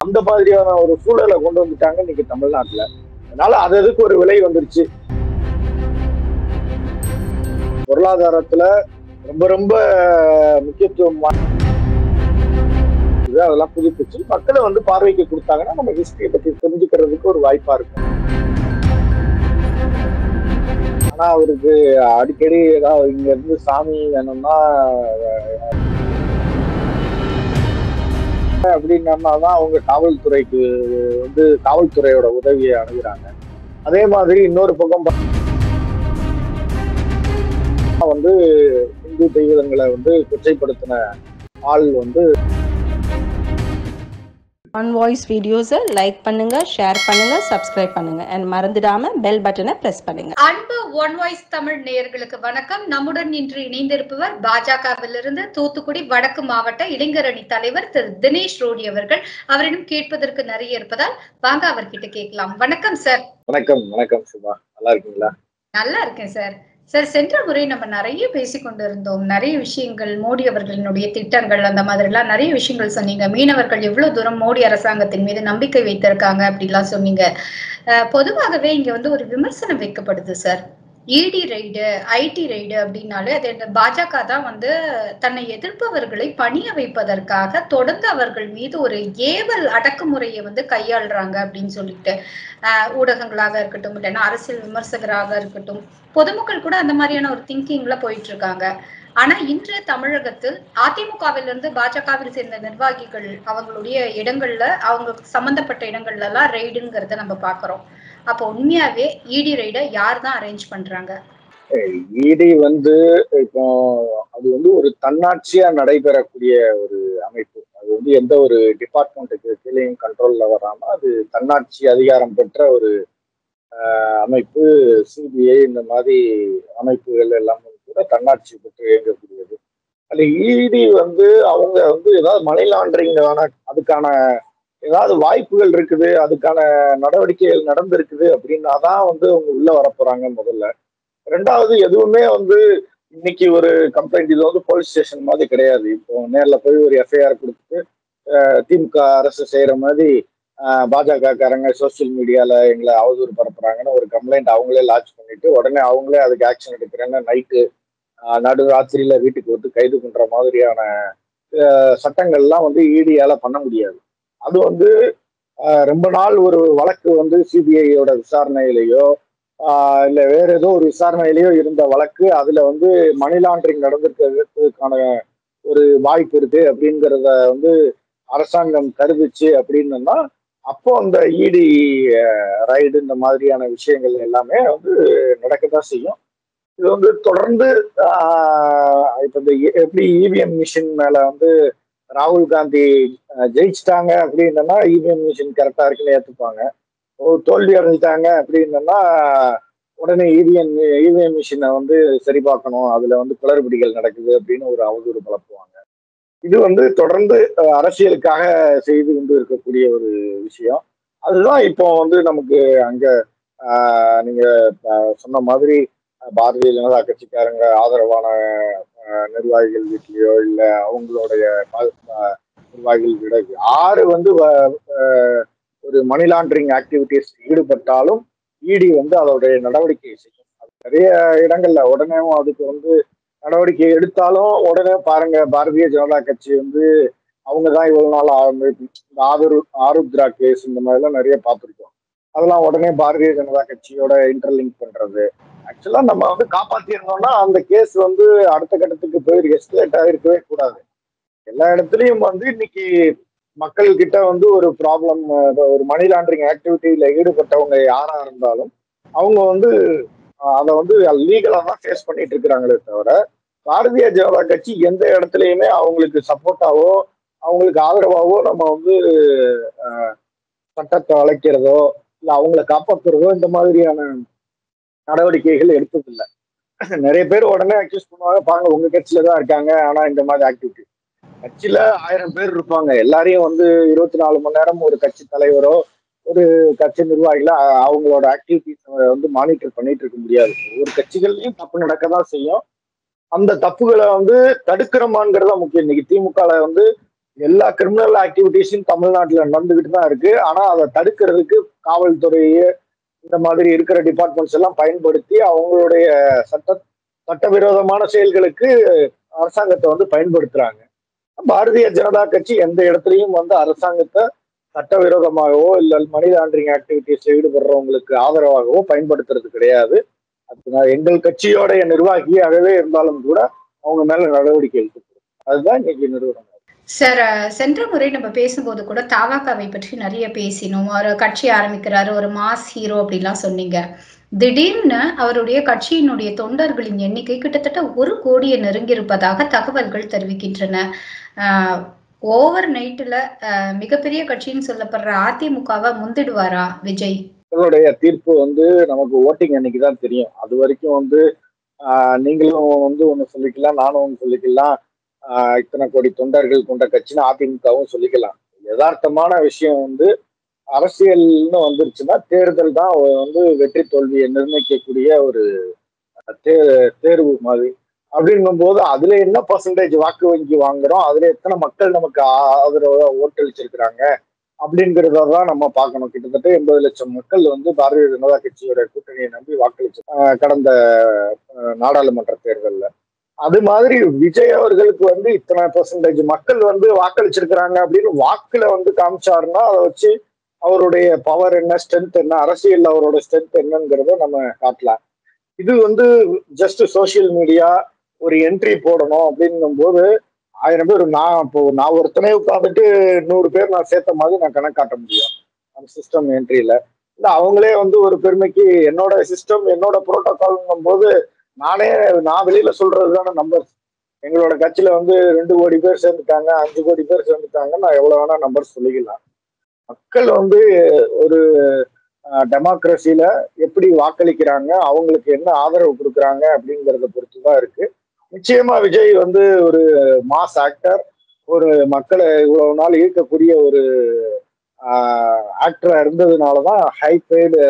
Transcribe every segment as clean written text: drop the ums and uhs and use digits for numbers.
அந்த மாதிரியான ஒரு சூழலை கொண்டு வந்துட்டாங்க இன்னைக்கு தமிழ்நாட்டுல. அதனால அதுக்கு ஒரு விலை வந்துருச்சு. பொருளாதாரத்துல ரொம்ப ரொம்ப முக்கியத்துவம் அதெல்லாம் புதுப்பிச்சு மக்களை வந்து பார்வைக்கு கொடுத்தாங்கன்னா நம்ம ஹிஸ்டரியை பத்தி தெரிஞ்சுக்கிறதுக்கு ஒரு வாய்ப்பா இருக்கும். ஆனா அவருக்கு அடிக்கடி ஏதாவது இங்க இருந்து சாமி வேணும்னா அப்படின்னாதான் அவங்க காவல்துறைக்கு வந்து காவல்துறையோட உதவியை அணுகுறாங்க. அதே மாதிரி இன்னொரு பக்கம் வந்து இந்து தெய்வங்களை வந்து கொச்சைப்படுத்தின ஆள் வந்து ஒன் வாய்ஸ் வீடியோஸை லைக் பண்ணுங்க, ஷேர் பண்ணுங்க, சப்ஸ்கிரைப் பண்ணுங்க and மறந்துடாம பெல் பட்டனை பிரஸ் பண்ணுங்க. அன்பு ஒன் வாய்ஸ் தமிழ் நேயர்களுக்கு வணக்கம். நம்முடன் இன்று இணைந்திருப்பவர் பாஜகவிலிருந்து தூத்துக்குடி வடக்கு மாவட்ட இளைஞரணி தலைவர் திரு தினேஷ் ரோடி அவர்கள். அவரிடம் கேட்பதற்கு நிறைய இருப்பதால் வாங்க அவர்கிட்ட கேட்கலாம். வணக்கம் சார். வணக்கம். வணக்கம் சுபா, நல்லா இருக்கீங்களா? நல்லா இருக்கேன் சார். சார், சென்ற முறை நம்ம நிறைய பேசிக்கொண்டு இருந்தோம். நிறைய விஷயங்கள், மோடி அவர்களினுடைய திட்டங்கள், அந்த மாதிரி எல்லாம் நிறைய விஷயங்கள் சொன்னீங்க. மீனவர்கள் எவ்வளவு தூரம் மோடி அரசாங்கத்தின் மீது நம்பிக்கை வைத்திருக்காங்க அப்படிலாம் சொன்னீங்க. பொதுவாகவே இங்க வந்து ஒரு விமர்சனம் வைக்கப்படுது சார். இடி ரைடு, ஐடி ரைடு அப்படின்னாலே அது பாஜக தான் வந்து தன்னை எதிர்ப்பவர்களை பணிய வைப்பதற்காக தொடர்ந்து அவர்கள் மீது ஒரு ஏவல் அடக்குமுறையை வந்து கையாளுறாங்க அப்படின்னு சொல்லிட்டு ஊடகங்களாக இருக்கட்டும், இல்லைன்னா அரசியல் விமர்சகராக இருக்கட்டும், பொதுமக்கள் கூட அந்த மாதிரியான ஒரு திங்கிங்ல போயிட்டு இருக்காங்க. ஆனா இன்று தமிழகத்தில் அதிமுகவிலிருந்து பாஜகவில் சேர்ந்த நிர்வாகிகள் அவங்களுடைய இடங்கள்ல, அவங்க சம்பந்தப்பட்ட இடங்கள்ல எல்லாம் ரெய்டுங்கிறத நம்ம பாக்குறோம். அப்போ உண்மையாவே இடி ரைட யார் தான் அரேஞ்ச் பண்றாங்க? இடி வந்து இப்போ அது வந்து ஒரு தன்னாட்சியா நடைபெறக்கூடிய ஒரு அமைப்பு. அது வந்து எந்த ஒரு டிபார்ட்மெண்ட்டுக்கு கீழேயும் கண்ட்ரோல்ல வராம அது தன்னாட்சி அதிகாரம் பெற்ற ஒரு அமைப்பு. சிபிஐ இந்த மாதிரி அமைப்புகள் எல்லாமே கூட தன்னாட்சி பெற்று இயங்கக்கூடியது. அது இடி வந்து அவங்க வந்து ஏதாவது மணி லாண்டரிங் அதுக்கான ஏதாவது வாய்ப்புகள் இருக்குது, அதுக்கான நடவடிக்கைகள் நடந்திருக்குது அப்படின்னா தான் வந்து அவங்க உள்ள வரப்போறாங்க முதல்ல. ரெண்டாவது, எதுவுமே வந்து இன்னைக்கு ஒரு கம்ப்ளைண்ட், இது வந்து போலீஸ் ஸ்டேஷன் மாதிரி கிடையாது. இப்போ நேர்ல போய் ஒரு எஃப்ஐஆர் கொடுத்துட்டு திமுக அரசு செய்யற மாதிரி பாஜக காரங்க சோசியல் மீடியால எங்களை அவதூறு பரப்புறாங்கன்னு ஒரு கம்ப்ளைண்ட் அவங்களே லான்ச் பண்ணிட்டு உடனே அவங்களே அதுக்கு ஆக்ஷன் எடுக்கிறேன்னு நைட்டு நடு ராத்திரியில வீட்டுக்கு வந்து கைது பண்ற மாதிரியான சட்டங்கள்லாம் வந்து இடியால பண்ண முடியாது. அது வந்து ரொம்ப நாள் ஒரு வழக்கு வந்து சிபிஐயோட விசாரணையிலேயோ இல்ல வேற ஏதோ ஒரு விசாரணையிலேயோ இருந்த வழக்கு, அதுல வந்து மணி லாண்டரிங் நடந்திருக்கிறதுக்கான ஒரு வாய்ப்பு இருக்கு அப்படிங்கிறத வந்து அரசாங்கம் கருதுச்சு அப்படின்னா அப்போ அந்த இடி ரைடு இந்த மாதிரியான விஷயங்கள் எல்லாமே வந்து நடக்கத்தான் செய்யும். இது வந்து தொடர்ந்து இப்ப இந்த எப்படி இவிஎம் மிஷின் மேல வந்து ராகுல் காந்தி ஜெயிச்சிட்டாங்க அப்படின்னா இவிஎம் மிஷின் கரெக்டா இருக்குன்னு ஏத்துப்பாங்க. தோல்வி அடைஞ்சிட்டாங்க அப்படின்னா உடனே இவிஎம் மிஷினை வந்து சரி பார்க்கணும், அதுல வந்து குளறுபடிகள் நடக்குது அப்படின்னு ஒரு அவதூறு பரப்புவாங்க. இது வந்து தொடர்ந்து அரசியலுக்காக செய்து கொண்டு இருக்கக்கூடிய ஒரு விஷயம். அதுதான் இப்போ வந்து நமக்கு அங்க நீங்க சொன்ன மாதிரி பாரதிய ஜனதா கட்சிக்காரங்க ஆதரவான நிர்வாகிகள் வீட்லயோ இல்ல அவங்களுடைய நிர்வாகிகள் விட யாரு வந்து ஒரு மணி லாண்டரிங் ஆக்டிவிட்டிஸ் ஈடுபட்டாலும் இடி வந்து அதோடைய நடவடிக்கை செய்யும். நிறைய இடங்கள்ல உடனே அதுக்கு வந்து நடவடிக்கை எடுத்தாலும் உடனே பாருங்க, பாரதிய ஜனதா கட்சி வந்து அவங்கதான் இவ்வளவு நாள் இந்த ஆருத்ரா கேஸ் இந்த மாதிரி எல்லாம் நிறைய பார்த்துருக்கோம். அதெல்லாம் உடனே பாரதிய ஜனதா கட்சியோட இன்டர்லிங்க் பண்றது. ஆக்சுவலா நம்ம வந்து காப்பாத்திருந்தோம்னா அந்த கேஸ் வந்து அடுத்த கட்டத்துக்கு போய் எஸ்கலேட் ஆகிருக்கவே கூடாது. எல்லா இடத்துலயும் வந்து இன்னைக்கு மக்கள் கிட்ட வந்து ஒரு ப்ராப்ளம், ஒரு மணி லாண்டரிங் ஆக்டிவிட்டியில ஈடுபட்டவங்க யாரா இருந்தாலும் அவங்க வந்து அதை வந்து லீகலா தான் ஃபேஸ் பண்ணிட்டு இருக்கிறாங்களே தவிர பாரதிய ஜனதா கட்சி எந்த இடத்துலயுமே அவங்களுக்கு சப்போர்ட்டாவோ அவங்களுக்கு ஆதரவாவோ நம்ம வந்து சட்டத்தை வளைக்கிறதோ இல்லை அவங்கள காப்பாற்றுறதோ இந்த மாதிரியான நடவடிக்கைகள் எடுத்ததில்லை. நிறைய பேர் உடனே அக்யூஸ் பண்ணுவாங்க, பாருங்க உங்க கட்சியில தான் இருக்காங்க, ஆனா இந்த மாதிரி ஆக்டிவிட்டி கட்சியில 1000 பேர் இருப்பாங்க, எல்லாரையும் வந்து 24 மணி நேரம் ஒரு கட்சி தலைவரோ ஒரு கட்சி நிர்வாகிகளோ அவங்களோட ஆக்டிவிட்டிஸ் வந்து மானிட்டர் பண்ணிட்டு இருக்க முடியாது. ஒவ்வொரு கட்சிகள்லயும் தப்பு நடக்கதான் செய்யும். அந்த தப்புகளை வந்து தடுக்கிறோமாங்கிறதா முக்கியம். இன்னைக்கு திமுகல வந்து எல்லா கிரிமினல் ஆக்டிவிட்டிஸும் தமிழ்நாட்டுல நடந்துகிட்டு தான் இருக்கு. ஆனா அதை தடுக்கிறதுக்கு காவல்துறையே இந்த மாதிரி இருக்கிற டிபார்ட்மெண்ட்ஸ் எல்லாம் பயன்படுத்தி அவங்களுடைய சட்ட சட்டவிரோதமான செயல்களுக்கு அரசாங்கத்தை வந்து பயன்படுத்துறாங்க. பாரதிய ஜனதா கட்சி எந்த இடத்துலையும் வந்து அரசாங்கத்தை சட்டவிரோதமாகவோ இல்ல மணி லாண்டரிங் ஆக்டிவிட்டிஸ்ல ஈடுபடுறவங்களுக்கு ஆதரவாகவோ பயன்படுத்துறது கிடையாது. எங்கள் கட்சியோடைய நிர்வாகியாகவே இருந்தாலும் கூட அவங்க மேல நடவடிக்கை எடுத்துக்கிறோம். அதுதான் இன்னைக்கு நிறுவனம். சார், சென்ற முறை நம்ம பேசும்போது கூட தாவாக்காவை பற்றி நிறைய பேசினோம். ஒரு கட்சி ஆரம்பிக்கிறாரு, ஒரு மாஸ் ஹீரோ அப்படிலாம் சொன்னீங்க. திடீர்னு அவருடைய கட்சியினுடைய தொண்டர்களின் எண்ணிக்கை கிட்டத்தட்ட 1 கோடியை நெருங்கியிருப்பதாக தகவல்கள் தெரிவிக்கின்றன. ஓவர் நைட்ல மிகப்பெரிய கட்சின்னு சொல்லப்படுற அதிமுகவை முந்திடுவாரா விஜய்? மக்களுடைய தீர்ப்பு வந்து நமக்கு ஓட்டிங் அன்னைக்கு தான் தெரியும். அது வரைக்கும் வந்து நீங்களும் வந்து ஒண்ணு சொல்லிக்கலாம், நானும் ஒண்ணு சொல்லிக்கலாம். இத்தனை கோடி தொண்டர்கள் கொண்ட கட்சின்னு அதிமுகவும் சொல்லிக்கலாம். யதார்த்தமான விஷயம் வந்து அரசியல்னு வந்துருச்சுன்னா தேர்தல் தான் வந்து வெற்றி தோல்வியை நிர்ணயிக்கக்கூடிய ஒரு தேர்வு மாதிரி. அப்படிங்கும் போது அதுல என்ன பர்சன்டேஜ் வாக்கு வங்கி வாங்குறோம், அதுல எத்தனை மக்கள் நமக்கு ஆதரவா ஓட்டளிச்சிருக்கிறாங்க அப்படிங்கிறதான் நம்ம பார்க்கணும். கிட்டத்தட்ட 80 லட்சம் மக்கள் வந்து பாரதிய ஜனதா கட்சியோட கூட்டணியை நம்பி வாக்களிச்சு கடந்த நாடாளுமன்ற தேர்தல்ல. அது மாதிரி விஜய் அவர்களுக்கு வந்து இத்தனை பர்சன்டேஜ் மக்கள் வந்து வாக்களிச்சிருக்கிறாங்க அப்படின்னு வாக்குல வந்து காமிச்சாருன்னா அதை வச்சு அவருடைய பவர் என்ன, ஸ்ட்ரென்த் என்ன, அரசியல் அவரோட ஸ்ட்ரென்த் என்னங்கிறத நம்ம காட்டலாம். இது வந்து ஜஸ்ட் சோசியல் மீடியா ஒரு என்ட்ரி போடணும் அப்படிங்கும் போது 1000 பேர் நான் ஒருத்தனே உட்காந்துட்டு 100 பேர் நான் சேர்த்த மாதிரி நான் கணக்கு காட்ட முடியும் அந்த சிஸ்டம் என்ட்ரியில. இல்ல அவங்களே வந்து ஒரு பெருமைக்கு என்னோட சிஸ்டம் என்னோட புரோட்டோகால்ங்கும் போது நான் வெளியில சொல்றது தானே நம்பர். எங்களோட கட்சியில வந்து 2 கோடி பேர் சேர்ந்துட்டாங்க, 5 கோடி பேர் சேர்ந்துட்டாங்க, நான் எவ்வளவு வேணா நம்பர் சொல்லிக்கலாம். மக்கள் வந்து ஒரு டெமோக்ரஸியில எப்படி வாக்களிக்கிறாங்க, அவங்களுக்கு என்ன ஆதரவு கொடுக்குறாங்க அப்படிங்கிறத பொறுத்துதான் இருக்கு. நிச்சயமா விஜய் வந்து ஒரு மாஸ் ஆக்டர், ஒரு மக்களை இவ்வளவு நாள் ஈர்க்கக்கூடிய ஒரு ஆக்டரா இருந்ததுனாலதான் ஹை பெய்டு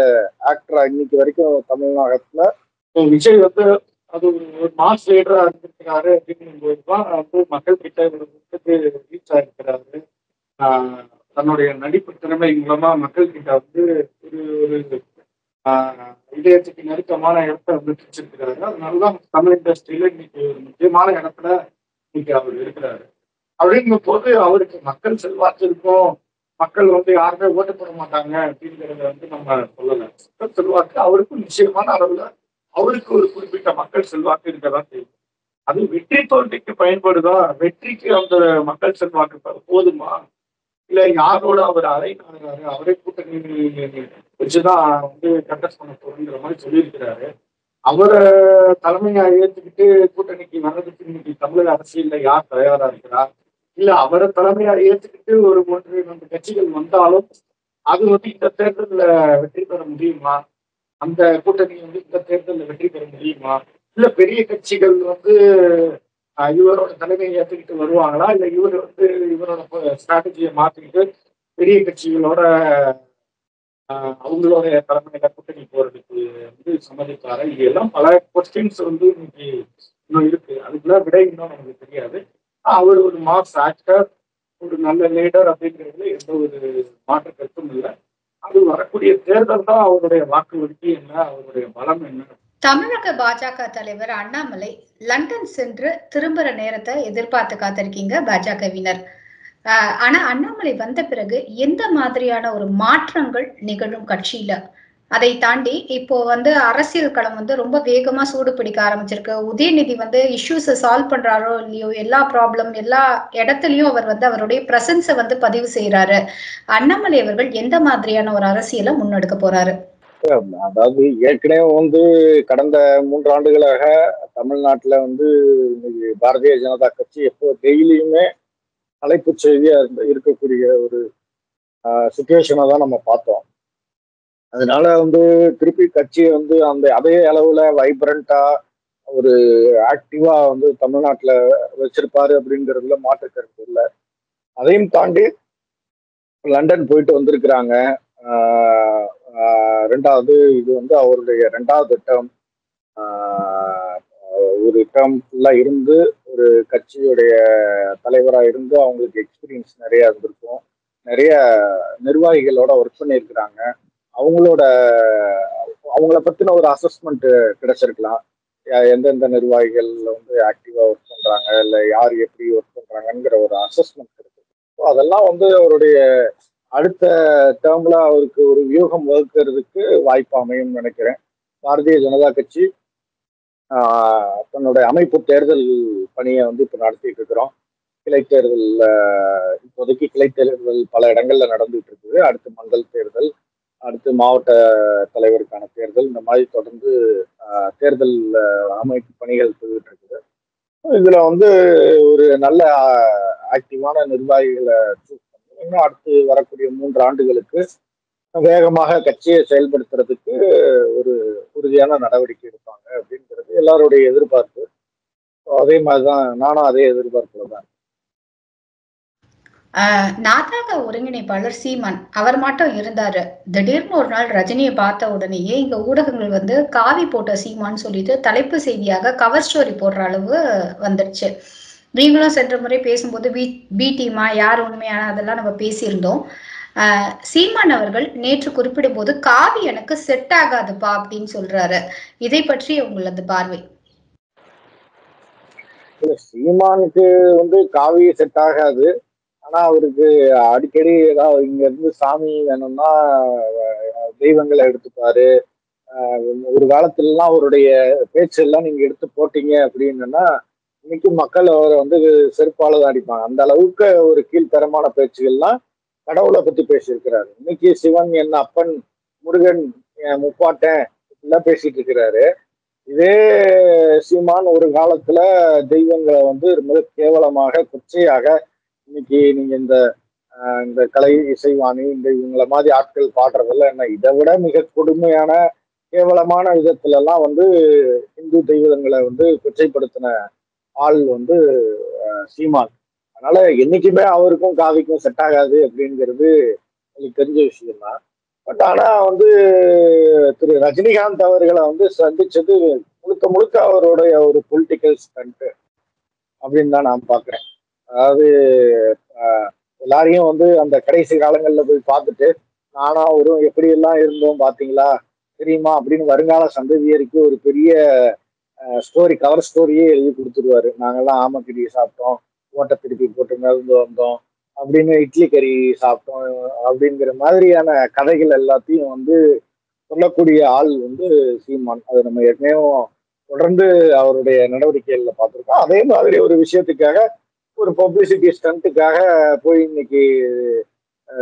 ஆக்டரா இன்னைக்கு வரைக்கும் தமிழ்நாட்டுல விஜய் வந்து அது ஒரு மாஸ் லீடரா இருந்திருக்கிறாரு. அப்படிங்கும் போதுதான் வந்து மக்கள் கிட்ட ரீச் ஆயிருக்கிறாரு. தன்னுடைய நடிப்பு திறமை மூலமா மக்கள் கிட்ட வந்து ஒரு இதயத்துக்கு நெருக்கமான இடத்த வந்து பிடிச்சிருக்கிறாரு. அதனாலதான் தமிழ் இண்டஸ்ட்ரியில இன்னைக்கு ஒரு முக்கியமான இடத்துல இன்னைக்கு அவர் இருக்கிறாரு. அப்படிங்கும் போது அவருக்கு மக்கள் செல்வாக்கு இருக்கும், மக்கள் வந்து யாருமே ஓட்டு போட மாட்டாங்க அப்படிங்கிறத வந்து நம்ம சொல்லல. மக்கள் செல்வாக்கு அவருக்கும் நிச்சயமான அளவுல அவருக்கு ஒரு குறிப்பிட்ட மக்கள் செல்வாக்கு இருக்கதான் செய்யும். அது வெற்றி தோல்விக்கு பயன்படுதா, வெற்றிக்கு அந்த மக்கள் செல்வாக்கு போதுமா, இல்ல யாரோட அவர் அலைநாடுறாரு, அவரே கூட்டணி வச்சுதான் வந்து கண்டஸ்ட் பண்ண போறங்கிற மாதிரி சொல்லியிருக்கிறாரு. அவரை தலைமையா ஏற்றுக்கிட்டு கூட்டணிக்கு வர்றதுக்கு இன்னைக்கு தமிழக அரசியல்ல யார் தயாரா இருக்கிறா, இல்ல அவரை தலைமையா ஏற்றுக்கிட்டு ஒரு 1-2 கட்சிகள் வந்தாலும் அது வந்து இந்த தேர்தலில் வெற்றி பெற முடியுமா, அந்த கூட்டணி வந்து இந்த தேர்தலில் வெற்றி பெற முடியுமா, இல்ல பெரிய கட்சிகள் வந்து இவரோட தலைமையை ஏற்றுக்கிட்டு வருவாங்களா, இல்ல இவர் வந்து இவரோட ஸ்ட்ராட்டஜியை மாத்திக்கிட்டு பெரிய கட்சிகளோட அவங்களோட தலைமையில கூட்டணி போறதுக்கு வந்து சம்மதிப்பாரு. இது எல்லாம் பல கொஸ்டின்ஸ் வந்து இன்னைக்கு இன்னும் இருக்கு. அதுக்குள்ள விடை இன்னும் நமக்கு தெரியாது. அவர் ஒரு மாஸ் ஆக்டர், ஒரு நல்ல லீடர் அப்படிங்கிறதுல எந்த ஒரு மாற்று கருத்தும் இல்லை. அது வரக்கூடிய தேர்தல் தான் அவருடைய வாக்கு வங்கி என்ன, அவருடைய பலம் என்ன. தமிழக பாஜக தலைவர் அண்ணாமலை லண்டன் சென்று திரும்புற நேரத்தை எதிர்பார்த்து காத்திருக்கீங்க பாஜகவினர். ஆனா அண்ணாமலை வந்த பிறகு எந்த மாதிரியான ஒரு மாற்றங்கள் நிகழும் கட்சியில? அதை தாண்டி இப்போ வந்து அரசியல் களம் வந்து ரொம்ப வேகமா சூடு பிடிக்க ஆரம்பிச்சிருக்கு. உதயநிதி வந்து இஷ்யூஸை சால்வ் பண்றாரோ இல்லையோ, எல்லா ப்ராப்ளம் எல்லா இடத்துலயும் அவர் வந்து அவருடைய பிரசன்ஸை வந்து பதிவு செய்யறாரு. அண்ணாமலை அவர்கள் எந்த மாதிரியான ஒரு அரசியலை முன்னெடுக்க போறாரு? அதாவது ஏற்கனவே வந்து கடந்த 3 ஆண்டுகளாக தமிழ்நாட்டுல வந்து பாரதிய ஜனதா கட்சி எப்போ டெய்லியுமே தலைப்பு செய்தியா இருக்கக்கூடிய ஒரு சுச்சுவேஷனை தான் நம்ம பார்த்தோம். அதனால வந்து திருப்பி கட்சியை வந்து அதே அளவுல வைப்ரண்டா ஒரு ஆக்டிவா வந்து தமிழ்நாட்டுல வச்சிருப்பாரு அப்படிங்கிறதுல மாற்று கருத்து இல்லை. அதையும் தாண்டி லண்டன் போயிட்டு வந்திருக்கிறாங்க. 2வது இது வந்து அவருடைய 2வது டேர்ம் ஒரு டேர்ம் ஃபுல்லா இருந்து ஒரு கட்சியுடைய தலைவரா இருந்து அவங்களுக்கு எக்ஸ்பீரியன்ஸ் நிறைய இருந்திருக்கும். நிறைய நிர்வாகிகளோட ஒர்க் பண்ணியிருக்கிறாங்க. அவங்களோட அவங்கள பத்தின ஒரு அசஸ்மெண்ட் கிடைச்சிருக்கலாம். எந்தெந்த நிர்வாகிகள் வந்து ஆக்டிவா ஒர்க் பண்றாங்க, இல்ல யார் எப்படி ஒர்க் பண்றாங்கங்கிற ஒரு அசஸ்மெண்ட் கிடைச்சிருக்கு. அதெல்லாம் வந்து அவருடைய அடுத்த டேர்ம்ல அவருக்கு ஒரு வியூகம் வகுக்கிறதுக்கு வாய்ப்பு அமையும் நினைக்கிறேன். பாரதிய ஜனதா கட்சி தன்னுடைய அமைப்பு தேர்தல் பணியை வந்து இப்ப நடத்திட்டு இருக்கிறோம். கிளை தேர்தல் இப்போதைக்கு கிளை தேர்தல் பல இடங்கள்ல நடந்துட்டு இருக்குது. அடுத்து மண்டல் தேர்தல், அடுத்து மாவட்ட தலைவருக்கான தேர்தல், இந்த மாதிரி தொடர்ந்து தேர்தல் அமைப்பு பணிகள் போயிட்டு இருக்குது. இதுல வந்து ஒரு நல்ல ஆக்டிவான நிர்வாகிகளை சூஸ் பண்ணி இன்னும் அடுத்து வரக்கூடிய 3 ஆண்டுகளுக்கு வேகமாக கட்சியை செயல்படுத்துறதுக்கு ஒரு உறுதியான நடவடிக்கை எடுப்பாங்க அப்படிங்கிறது எல்லாருடைய எதிர்பார்ப்பு. அதே மாதிரிதான் நானும் அதே எதிர்பார்ப்புல தான். நாதாக ஒருங்கிணைப்பாளர் சீமான் அவர் மட்டும் இருந்தாரு. திடீர்னு ஒரு நாள் ரஜினியை பார்த்த உடனேயே இங்க ஊடகங்கள் வந்து காவி போட்ட சீமான்னு சொல்லிட்டு தலைப்பு செய்தியாக கவர் ஸ்டோரி போடுற அளவு வந்துருச்சு. நீங்களும் சென்ற முறை பேசும்போது பி டீமா யார் உண்மையான அதெல்லாம் நம்ம பேசியிருந்தோம். சீமான் அவர்கள் நேற்று குறிப்பிடும் போது காவி எனக்கு செட் ஆகாதுப்பா அப்படின்னு சொல்றாரு. இதை பற்றி உங்களது பார்வை? சீமானுக்கு வந்து காவி செட் ஆகாது. ஆனா அவருக்கு அடிக்கடி ஏதாவது இங்க இருந்து சாமி வேணும்னா தெய்வங்களை எடுத்துப்பாரு. ஒரு காலத்துலலாம் அவருடைய பேச்சு எல்லாம் நீங்க எடுத்து போட்டீங்க அப்படின்னா இன்னைக்கு மக்கள் அவரை வந்து செருப்பால தான் அடிப்பாங்க. அந்த அளவுக்கு ஒரு கீழ்த்தரமான பேச்சுகள்லாம் கடவுளை பத்தி பேசியிருக்கிறாரு. இன்னைக்கு சிவன் என் அப்பன், முருகன் என் முப்பாட்டன் இப்படிலாம் பேசிட்டு இருக்கிறாரு. இதே சீமான் ஒரு காலத்துல தெய்வங்களை வந்து மிக கேவலமாக கொச்சையாக இன்னைக்கு நீங்க இந்த இந்த கலை இசைவாணி இந்த இவங்கள மாதிரி ஆட்கள் பாடுறதெல்லாம் என்ன இதை விட மிக கொடுமையான கேவலமான விதத்துல எல்லாம் வந்து இந்து தெய்வங்களை வந்து கொச்சைப்படுத்தின ஆள் வந்து சீமான். அதனால என்னைக்குமே அவருக்கும் காவிக்கும் செட் ஆகாது அப்படிங்கிறது எனக்கு தெரிஞ்ச விஷயம் தான். பட் ஆனா வந்து திரு ரஜினிகாந்த் அவர்களை வந்து சந்திச்சது முழுக்க முழுக்க அவருடைய ஒரு பொலிட்டிக்கல் ஸ்டண்ட் அப்படின்னு தான் நான் பாக்குறேன். அதாவது எல்லாரையும் வந்து அந்த கடைசி காலங்கள்ல போய் பார்த்துட்டு நானா ஒரு எப்படி எல்லாம் இருந்தோம் பாத்தீங்களா தெரியுமா அப்படின்னு வருங்கால சந்ததியருக்கு ஒரு பெரிய ஸ்டோரி கவர் ஸ்டோரியே எழுதி கொடுத்துருவாரு. நாங்கெல்லாம் ஆமக்கறி சாப்பிட்டோம், ஓட்டை திருப்பி போட்டு மிதந்து வந்தோம் அப்படின்னு, இட்லி கறி சாப்பிட்டோம் அப்படிங்கிற மாதிரியான கதைகள் எல்லாத்தையும் வந்து சொல்லக்கூடிய ஆள் வந்து சீமான். அது நம்ம ஏற்கனவே தொடர்ந்து அவருடைய நடவடிக்கைகள்ல பார்த்துருக்கோம். அதே மாதிரி ஒரு விஷயத்துக்காக ஒரு பப்ளிசிட்டி ஸ்டண்ட்டுக்காக போய் இன்னைக்கு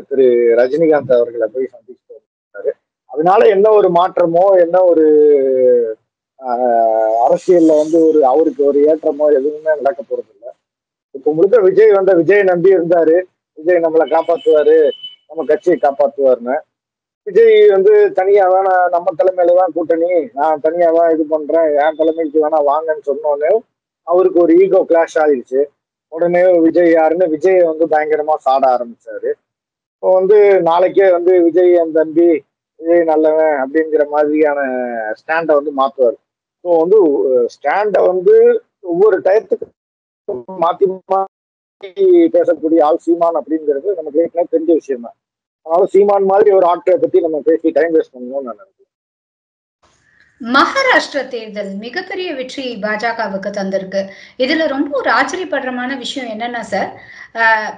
திரு ரஜினிகாந்த் அவர்களை போய் சந்திச்சுட்டு வந்திருக்காரு. அதனால என்ன ஒரு மாற்றமோ என்ன ஒரு அரசியல்ல வந்து ஒரு அவருக்கு ஒரு ஏற்றமோ எதுவுமே நடக்க போறது இல்லை. இப்ப முழுக்க விஜய் வந்த விஜய் நம்பி இருந்தாரு. விஜய் நம்மளை காப்பாத்துவாரு, நம்ம கட்சியை காப்பாத்துவாருன்னு. விஜய் வந்து தனியா வேணா நம்ம தலைமையில தான் கூட்டணி, நான் தனியா தான் இது பண்றேன், என் தலைமைக்கு வேணா வாங்கன்னு சொன்னோன்னே அவருக்கு ஒரு ஈகோ கிளாஷ் ஆயிடுச்சு. உடனே விஜய் யாருன்னு விஜயை வந்து பயங்கரமா சாட ஆரம்பிச்சாரு. இப்போ வந்து நாளைக்கே வந்து விஜய் என் தம்பி, விஜய் நல்லவன் அப்படிங்கிற மாதிரியான ஸ்டாண்டை வந்து மாத்துவார். ஸோ வந்து ஸ்டாண்டை வந்து ஒவ்வொரு டயத்துக்கு மாத்தி மாத்தி பேசக்கூடிய ஆள் சீமான் அப்படிங்கிறது நமக்கு ஏற்கனவே தெரிஞ்ச விஷயம் தான். அதனால சீமான் மாதிரி ஒரு ஆட்களை பத்தி நம்ம பேசி டைம் வேஸ்ட் பண்ணணும்னு நான் நினைக்கிறேன். மகாராஷ்டிரா தேர்தல் மிகப்பெரிய வெற்றியை பாஜகவுக்கு தந்திருக்கு. இதுல ரொம்ப ஒரு ஆச்சரியப்படுறமான விஷயம் என்னன்னா சார்,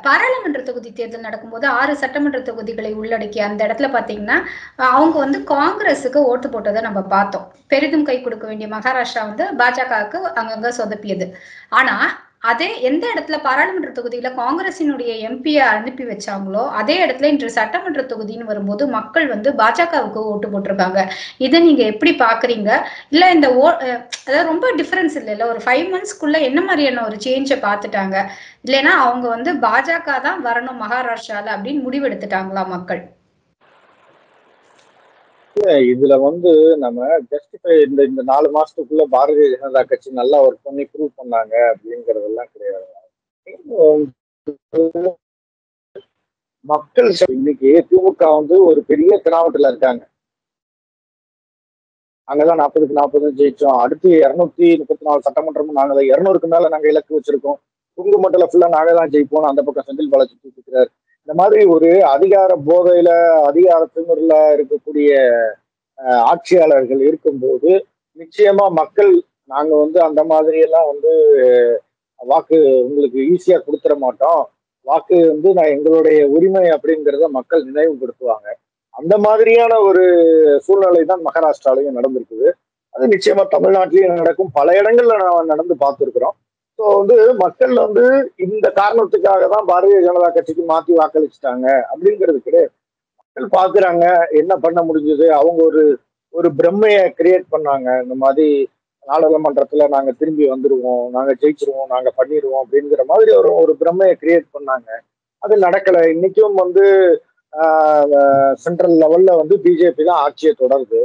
பாராளுமன்ற தொகுதி தேர்தல் நடக்கும்போது 6 சட்டமன்ற தொகுதிகளை உள்ளடக்கிய அந்த இடத்துல பாத்தீங்கன்னா அவங்க வந்து காங்கிரஸுக்கு ஓட்டு போட்டதை நம்ம பார்த்தோம். பெரிதும் கை கொடுக்க வேண்டிய மகாராஷ்டிரா வந்து பாஜகவுக்கு அங்கங்க சொதப்பியது. ஆனா அதே எந்த இடத்துல பாராளுமன்ற தொகுதியில காங்கிரசினுடைய எம்பியை அனுப்பி வச்சாங்களோ அதே இடத்துல இன்று சட்டமன்ற தொகுதின்னு வரும்போது மக்கள் வந்து பாஜகவுக்கு ஓட்டு போட்டிருக்காங்க. இதை நீங்க எப்படி பாக்குறீங்க? இல்ல இந்த அதாவது ரொம்ப டிஃபரன்ஸ் இல்ல ஒரு 5 monthsக்குள்ள என்ன மாதிரியான ஒரு சேஞ்சை பார்த்துட்டாங்க? இல்லைன்னா அவங்க வந்து பாஜக தான் வரணும் மகாராஷ்டிரால அப்படின்னு முடிவெடுத்துட்டாங்களா மக்கள்? இதுல வந்து நம்ம ஜஸ்டிஃபை இந்த 4 மாசத்துக்குள்ள பாரதிய ஜனதா கட்சி நல்லா ஒர்க் பண்ணி ப்ரூவ் பண்ணாங்க அப்படிங்கறதெல்லாம் கிடையாது. மக்கள் இன்னைக்கு திமுக வந்து ஒரு பெரிய திராவட்டுல இருக்காங்க. அங்கதான் 40க்கு 40 ஜெயிச்சோம். அடுத்து 234 சட்டமன்றமும் நாங்க தான், 200க்கு மேல நாங்க இலக்கு வச்சிருக்கோம். குங்கு மண்டல ஃபுல்லா நாங்க தான் ஜெயிப்போம். அந்த பக்கம் செந்தில் பாலாஜி தூக்கிக்கிறார். இந்த மாதிரி ஒரு அதிகார போதையில, அதிகார திமிர்ல இருக்கக்கூடிய ஆட்சியாளர்கள் இருக்கும்போது நிச்சயமா மக்கள் நாங்க வந்து அந்த மாதிரி எல்லாம் வந்து வாக்கு உங்களுக்கு ஈஸியா கொடுத்துட மாட்டோம். வாக்கு வந்து நான் எங்களுடைய உரிமை அப்படிங்கிறத மக்கள் நினைவுபடுத்துவாங்க. அந்த மாதிரியான ஒரு சூழ்நிலை தான் மகாராஷ்டிராலையும் நடந்திருக்குது. அது நிச்சயமா தமிழ்நாட்டிலையும் நடக்கும். பல இடங்கள்ல நான் நடந்து பார்த்துருக்கிறோம். ஸோ வந்து மக்கள் வந்து இந்த காரணத்துக்காக தான் பாரதிய ஜனதா கட்சிக்கு மாத்தி வாக்களிச்சுட்டாங்க அப்படிங்கிறது கிடையாது. மக்கள் பாக்குறாங்க என்ன பண்ண முடிஞ்சது. அவங்க ஒரு ஒரு பிரம்மையை கிரியேட் பண்ணாங்க. இந்த மாதிரி நாடாளுமன்றத்துல நாங்க திரும்பி வந்துருவோம், நாங்க ஜெயிச்சிருவோம், நாங்க பண்ணிடுவோம் அப்படிங்கிற மாதிரி ஒரு ஒரு பிரம்மையை கிரியேட் பண்ணாங்க. அது நடக்கல. இன்னைக்கும் வந்து சென்ட்ரல் லெவல்ல வந்து பிஜேபி தான் ஆட்சியை தொடருது.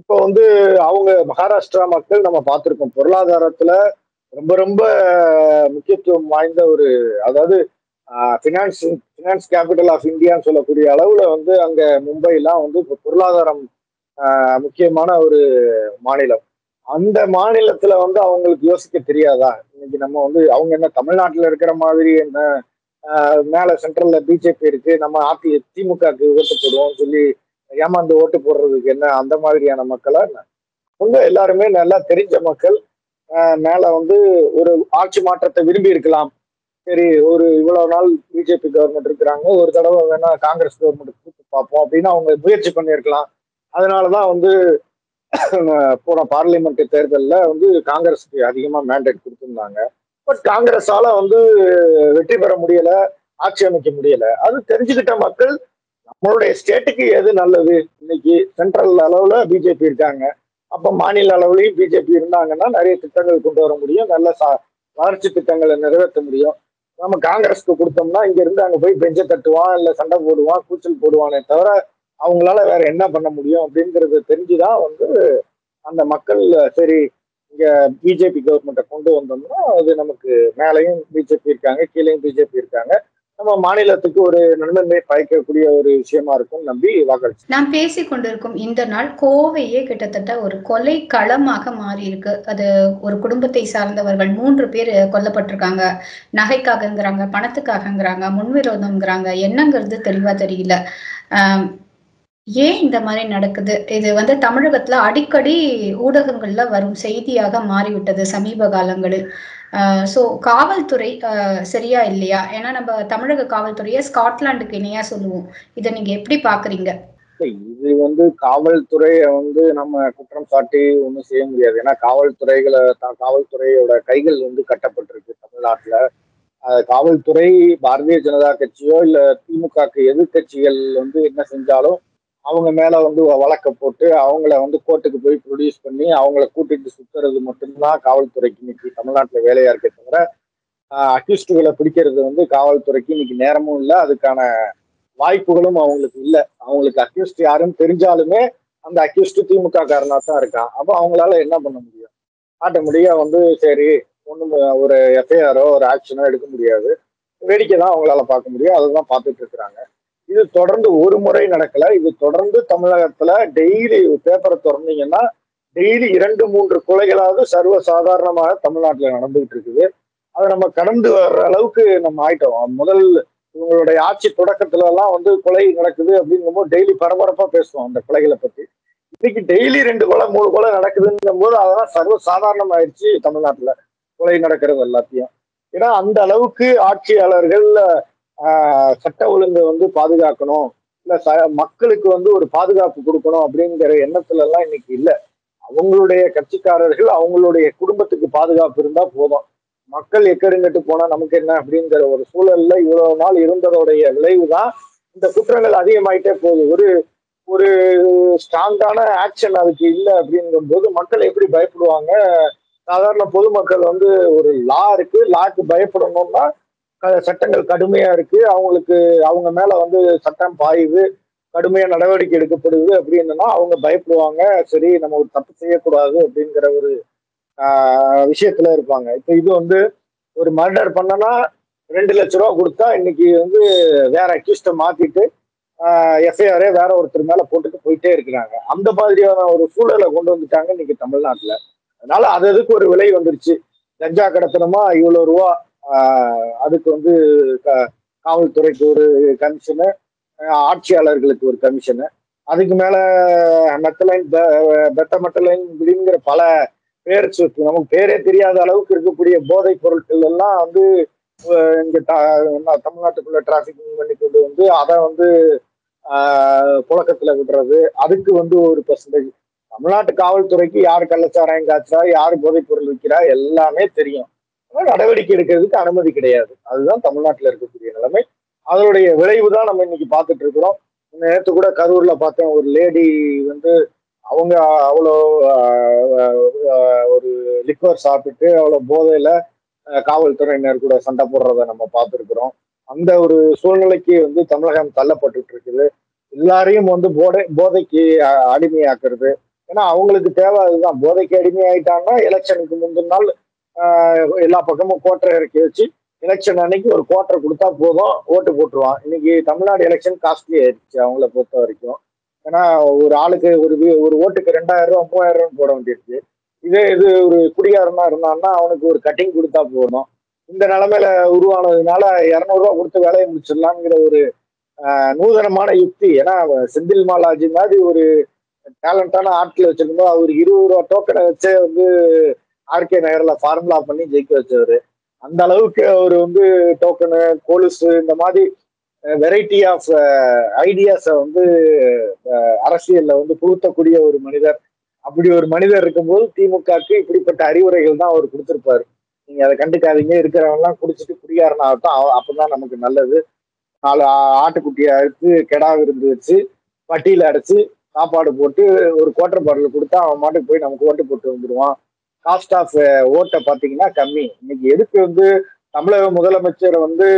இப்போ வந்து அவங்க மகாராஷ்டிரா மக்கள் நம்ம பார்த்திருக்கோம், பொருளாதாரத்துல ரொம்ப ரொம்ப முக்கியத்துவம் வாய்ந்த ஒரு, அதாவது பினான்ஸ் கேபிட்டல் ஆஃப் இந்தியான்னு சொல்லக்கூடிய அளவுல வந்து அங்க மும்பைலாம் வந்து இப்போ பொருளாதாரம் முக்கியமான ஒரு மாநிலம். அந்த மாநிலத்துல வந்து அவங்களுக்கு யோசிக்க தெரியாதா? இன்னைக்கு நம்ம வந்து அவங்க என்ன தமிழ்நாட்டுல இருக்கிற மாதிரி என்ன மேல சென்ட்ரல்ல பிஜேபி இருக்கு, நம்ம திமுகக்கு ஓட்டு போடுவோம் சொல்லி ஏமாந்து ஓட்டு போடுறதுக்கு என்ன அந்த மாதிரியான மக்களா? அவங்க எல்லாருமே நல்லா தெரிஞ்ச மக்கள். மேல வந்து ஒரு ஆட்சி மாற்றத்தை விரும்பி இருக்கலாம். சரி, ஒரு இவ்வளவு நாள் பிஜேபி கவர்மெண்ட் இருக்கிறாங்க, ஒரு தடவை வேணா காங்கிரஸ் கவர்மெண்ட் கூப்பிட்டு பார்ப்போம் அப்படின்னு அவங்க முயற்சி பண்ணியிருக்கலாம். அதனாலதான் வந்து போன பார்லிமெண்ட் தேர்தலில் வந்து காங்கிரஸுக்கு அதிகமா மேண்டேட் கொடுத்திருந்தாங்க. பட் காங்கிரஸால வந்து வெற்றி பெற முடியல, ஆட்சி அமைக்க முடியல. அது தெரிஞ்சுக்கிட்ட மக்கள் நம்மளுடைய ஸ்டேட்டுக்கு எது நல்லது, இன்னைக்கு சென்ட்ரல் அளவுல பிஜேபி இருக்காங்க, அப்ப மாநில அளவுலயும் பிஜேபி இருந்தாங்கன்னா நிறைய திட்டங்கள் கொண்டு வர முடியும், நல்ல வளர்ச்சி திட்டங்களை நிறைவேற்ற முடியும். நம்ம காங்கிரஸ்க்கு கொடுத்தோம்னா இங்க இருந்து அங்க போய் பெஞ்ச தட்டுவான், இல்ல சண்டை போடுவான், கூச்சல் போடுவானே தவிர அவங்களால வேற என்ன பண்ண முடியும் அப்படிங்கறது தெரிஞ்சுதான் வந்து அந்த மக்கள் சரி இங்க பிஜேபி கவர்மெண்ட்டை கொண்டு வந்தோம்னா அது நமக்கு மேலையும் பிஜேபி இருக்காங்க, கீழையும் பிஜேபி இருக்காங்க, நம்ம மாநிலத்துக்கு ஒரு நன்மை பயக்கக்கூடிய ஒரு விஷயமா இருக்கும் நம்பி வாக்களிச்சு. நாம் பேசிக் கொண்டிருக்கும் இந்த நாள் கோவையே கிட்டத்தட்ட ஒரு கொலை களமாக மாறி இருக்கு. அது ஒரு குடும்பத்தை சார்ந்தவர்கள் 3 பேர் கொல்லப்பட்டிருக்காங்க. நகைக்காகங்கிறாங்க, பணத்துக்காகங்கிறாங்க, முன்விரோதம்ங்கிறாங்க, என்னங்கிறது தெளிவா தெரியல. ஏன் இந்த மாதிரி நடக்குது? இது வந்து தமிழகத்துல அடிக்கடி ஊடகங்கள்ல வரும் செய்தியாக மாறிவிட்டது சமீப காலங்களில். சோ காவல்துறை சரியா இல்லையா? ஏன்னா நம்ம தமிழக காவல்துறையை ஸ்காட்லாந்துக்கு இணையா சொல்லுவோம். இதை நீங்க எப்படி பாக்குறீங்க? இது வந்து காவல்துறையை வந்து நம்ம குற்றம் சாட்டி ஒன்றும் செய்ய முடியாது. ஏன்னா காவல்துறையோட கைகள் வந்து கட்டப்பட்டிருக்கு தமிழ்நாட்டுல. காவல்துறை பாரதிய ஜனதா கட்சியோ இல்ல திமுகக்கு எதிர்கட்சிகள் வந்து என்ன செஞ்சாலும் அவங்க மேல வந்து வழக்க போட்டு அவங்கள வந்து கோர்ட்டுக்கு போய் ப்ரொடியூஸ் பண்ணி அவங்கள கூட்டிட்டு சுத்துறது மட்டும்தான் காவல்துறைக்கு இன்னைக்கு தமிழ்நாட்டுல வேலையா இருக்கே தவிர அக்யூஸ்டுகளை பிடிக்கிறது வந்து காவல்துறைக்கு இன்னைக்கு நேரமும் இல்லை, அதுக்கான வாய்ப்புகளும் அவங்களுக்கு இல்லை. அவங்களுக்கு அக்யூஸ்ட் யாருன்னு தெரிஞ்சாலுமே அந்த அக்யூஸ்ட் திமுக காரனா தான் இருக்கான். அப்போ அவங்களால என்ன பண்ண முடியும்? ஆட்டோமேட்டிக்கா வந்து சரி ஒன்றும் ஒரு எஃப்ஐஆரோ ஒரு ஆக்ஷனோ எடுக்க முடியாது, வேடிக்கை தான் அவங்களால பார்க்க முடியும். அதுதான் பார்த்துட்டு இருக்கிறாங்க. இது தொடர்ந்து ஒரு முறை நடக்கல, இது தொடர்ந்து தமிழகத்துல டெய்லி பேப்பரை திறந்தீங்கன்னா டெய்லி 2-3 கொலைகளாவது சர்வ சாதாரணமாக தமிழ்நாட்டுல நடந்துகிட்டு இருக்குது. அதை நம்ம கடந்து வர்ற அளவுக்கு நம்ம ஆயிட்டோம். முதல் இவங்களுடைய ஆட்சி தொடக்கத்துல எல்லாம் வந்து கொலை நடக்குது அப்படிங்கும்போது டெய்லி பரபரப்பா பேசுவோம் அந்த கொலைகளை பத்தி. இன்னைக்கு டெய்லி 2 கொலை 3 கொலை நடக்குதுங்கும் போது அதெல்லாம் சர்வ சாதாரணம் ஆயிடுச்சு தமிழ்நாட்டுல கொலை நடக்கிறது எல்லாத்தையும். ஏன்னா அந்த அளவுக்கு ஆட்சியாளர்கள் சட்ட ஒழுங்கை வந்து பாதுகாக்கணும், இல்ல மக்களுக்கு வந்து ஒரு பாதுகாப்பு கொடுக்கணும் அப்படிங்கிற எண்ணத்துல எல்லாம் இன்னைக்கு இல்லை. அவங்களுடைய கட்சிக்காரர்கள் அவங்களுடைய குடும்பத்துக்கு பாதுகாப்பு இருந்தா போதும், மக்கள் எக்கெடுங்கட்டு போனா நமக்கு என்ன அப்படிங்கிற ஒரு சூழல்ல இவ்வளவு நாள் இருந்ததோடைய விளைவுதான் இந்த குற்றங்கள் அதிகமாயிட்டே போகுது. ஒரு ஒரு ஸ்ட்ராங்கான ஆக்ஷன் அதுக்கு இல்லை அப்படிங்கும் போது மக்கள் எப்படி பயப்படுவாங்க? சாதாரண பொதுமக்கள் வந்து ஒரு லா இருக்கு, லாக்கு பயப்படணும்னா சட்டங்கள் கடுமையா இருக்கு, அவங்களுக்கு அவங்க மேல வந்து சட்டம் பாயுது, கடுமையா நடவடிக்கை எடுக்கப்படுது அப்படின்னா அவங்க பயப்படுவாங்க. சரி நம்ம ஒரு தப்பு செய்யக்கூடாது அப்படிங்கிற ஒரு விஷயத்துல இருப்பாங்க. இப்ப இது வந்து ஒரு மர்டர் பண்ணனா 2 லட்சம் ரூபா கொடுத்தா இன்னைக்கு வந்து வேற அக்யூஸ்ட மாத்திட்டு எஃப்ஐஆரே வேற ஒருத்தர் மேல போட்டுட்டு போயிட்டே இருக்கிறாங்க. அந்த மாதிரியான ஒரு சூழலை கொண்டு வந்துட்டாங்க இன்னைக்கு தமிழ்நாட்டுல. அதனால அது அதுக்கு ஒரு விலை வந்துருச்சு. கஞ்சா கடத்தணுமா இவ்வளவு ரூபா, அதுக்கு வந்து காவல்துறைக்கு ஒரு கமிஷனு, ஆட்சியாளர்களுக்கு ஒரு கமிஷனு, அதுக்கு மேல மெத்தலைன், பெட்டமெட்டலைன் இப்படிங்கிற பல பேர் நமக்கு பேரே தெரியாத அளவுக்கு இருக்கக்கூடிய போதைப் பொருட்கள் எல்லாம் வந்து இங்க தமிழ்நாட்டுக்குள்ள டிராபிக் பண்ணி கொண்டு வந்து அதை வந்து புழக்கத்துல விடுறது. அதுக்கு வந்து ஒரு பெர்சன்டேஜ் தமிழ்நாட்டு காவல்துறைக்கு யார் கள்ளச்சாராயம் காய்ச்சா, யார் போதைப் பொருள் விற்கிறா எல்லாமே தெரியும். நடவடிக்கை எடுக்கிறதுக்கு அனுமதி கிடையாது. அதுதான் தமிழ்நாட்டில் இருக்கக்கூடிய நிலைமை. அதனுடைய விளைவு தான் நம்ம இன்னைக்கு பார்த்துட்டு இருக்கிறோம். நேற்று கூட கரூர்ல பார்த்தேன், ஒரு லேடி வந்து அவங்க அவ்வளோ ஒரு லிக்வர் சாப்பிட்டு அவ்வளோ போதையில காவல்துறையினர் கூட சண்டை போடுறத நம்ம பார்த்துருக்கிறோம். அந்த ஒரு சூழ்நிலைக்கு வந்து தமிழகம் தள்ளப்பட்டு இருக்குது. எல்லாரையும் வந்து போதைக்கு அடிமையாக்குறது. ஏன்னா அவங்களுக்கு தேவை அதுதான். போதைக்கு அடிமையாயிட்டாங்கன்னா எலெக்ஷனுக்கு முந்தின நாள் எல்லா பக்கமும் கோட்டரை இறக்கி வச்சு எலெக்ஷன் அன்னைக்கு ஒரு கோட்டரை கொடுத்தா போதும், ஓட்டு போட்டுருவான். இன்னைக்கு தமிழ்நாடு எலெக்ஷன் காஸ்ட்லி ஆயிடுச்சு அவங்கள பொறுத்த வரைக்கும். ஏன்னா ஒரு ஆளுக்கு ஒரு ஓட்டுக்கு 2000 ரூபா 3000 ரூபாய் போட வேண்டியிருக்கு. இது ஒரு குடிகாரனா இருந்தான்னா அவனுக்கு ஒரு கட்டிங் கொடுத்தா போதும். இந்த நிலைமையில உருவானதுனால 200 ரூபா கொடுத்து வேலையை முடிச்சிடலாங்கிற ஒரு நூதனமான யுக்தி. ஏன்னா செந்தில் பாலாஜி மாதிரி ஒரு டேலண்டான ஆட்கள் வச்சிருந்தோம். அவர் 20 ரூபா டோக்கனை வச்சே வந்து ஆர்கே நகர்ல ஃபார்முலா பண்ணி ஜெயிக்க வச்சவர். அந்த அளவுக்கு அவர் வந்து டோக்கனு, கொலுசு, இந்த மாதிரி வெரைட்டி ஆஃப் ஐடியாஸை வந்து அரசியல்ல வந்து புகுத்தக்கூடிய ஒரு மனிதர். அப்படி ஒரு மனிதர் இருக்கும்போது திமுகவுக்கு இப்படிப்பட்ட அறிவுரைகள் தான் அவர் கொடுத்திருப்பாரு. நீங்க அதை கண்டுக்காதீங்க, இருக்கிறவங்க எல்லாம் குடிச்சிட்டு குடியாரனாகட்டும், அப்பதான் நமக்கு நல்லது. 4 ஆட்டுக்குட்டியை அறுத்து கெடா விருந்து வச்சு பட்டியல அடைச்சு சாப்பாடு போட்டு ஒரு குவார்டர் பாட்டில் கொடுத்தா அவன் மாட்டுக்கு போய் நமக்கு ஓட்டு போட்டு வந்துடுவான். காஸ்ட் ஆஃப் ஓட்டை பார்த்தீங்கன்னா கம்மி. இன்னைக்கு எதுக்கு வந்து தமிழக முதலமைச்சர் வந்து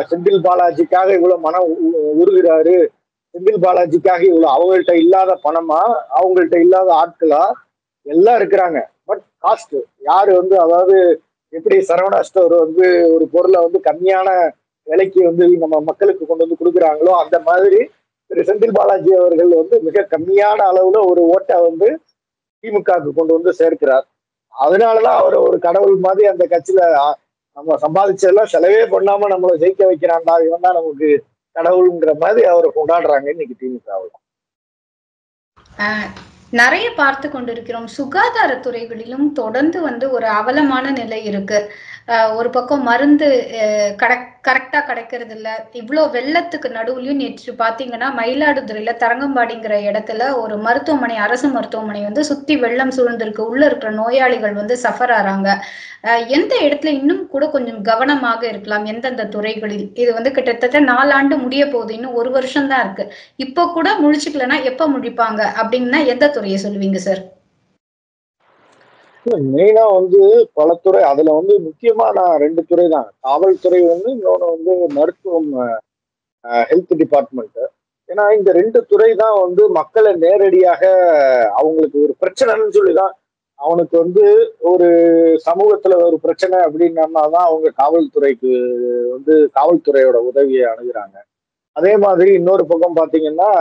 செந்தில் பாலாஜிக்காக இவ்வளவு மனம் உருகிறாரு, செந்தில் பாலாஜிக்காக இவ்வளவு அவங்கள்ட்ட இல்லாத பணமா, அவங்கள்ட்ட இல்லாத ஆட்களா எல்லாம் இருக்கிறாங்க. பட் காஸ்ட் யாரு வந்து, அதாவது எப்படி சரவணா ஸ்டோர் வந்து ஒரு பொருளை வந்து கம்மியான விலைக்கு வந்து நம்ம மக்களுக்கு கொண்டு வந்து கொடுக்குறாங்களோ, அந்த மாதிரி திரு செந்தில் பாலாஜி அவர்கள் வந்து மிக கம்மியான அளவுல ஒரு ஓட்டை வந்து திமுகவுக்கு கொண்டு வந்து சேர்க்கிறார். அதனாலதான் அவர் ஒரு கடவுள் மாதிரி அந்த கட்சியில நம்ம சம்பாதிச்சதெல்லாம் செலவே பண்ணாம நம்மளை ஜெயிக்க வைக்கிறான்டா, இவன் தான் நமக்கு கடவுள்ங்கிற மாதிரி அவரை கொண்டாடுறாங்க இன்னைக்கு திமுகவில். நிறைய பார்த்து கொண்டிருக்கிறோம். சுகாதாரத்துறைகளிலும் தொடர்ந்து வந்து ஒரு அவலமான நிலை இருக்கு. ஒரு பக்கம் மருந்து கரெக்டா கிடைக்கிறது இல்ல. இவ்வளோ வெள்ளத்துக்கு நடுவுலயும் நேற்று பாத்தீங்கன்னா மயிலாடுதுறையில தரங்கம்பாடிங்கிற இடத்துல ஒரு மருத்துவமனை, அரசு மருத்துவமனை வந்து சுத்தி வெள்ளம் சூழ்ந்திருக்கு. உள்ள இருக்கிற நோயாளிகள் வந்து சஃபர் ஆறாங்க. எந்த இடத்துல இன்னும் கூட கொஞ்சம் கவனமாக இருக்கலாம் எந்தெந்த துறைகளில்? இது வந்து கிட்டத்தட்ட 4 ஆண்டு முடிய போகுது, இன்னும் 1 வருஷம் தான் இருக்கு. இப்போ கூட முழிச்சுக்கலன்னா எப்ப முடிப்பாங்க அப்படின்னா எந்த துறையை சொல்லுவீங்க சார்? மெயினா வந்து பல துறை, அதுல வந்து முக்கியமா நான் 2 துறை தான். காவல்துறை வந்து, இன்னொன்னு வந்து மருத்துவம், ஹெல்த் டிபார்ட்மெண்ட். ஏன்னா இந்த 2 துறை தான் வந்து மக்களை நேரடியாக அவங்களுக்கு ஒரு பிரச்சனைன்னு சொல்லிதான், அவனுக்கு வந்து ஒரு சமூகத்துல ஒரு பிரச்சனை அப்படின்னா தான் அவங்க காவல்துறைக்கு வந்து காவல்துறையோட உதவியை அணுகுறாங்க. அதே மாதிரி இன்னொரு பக்கம் பாத்தீங்கன்னா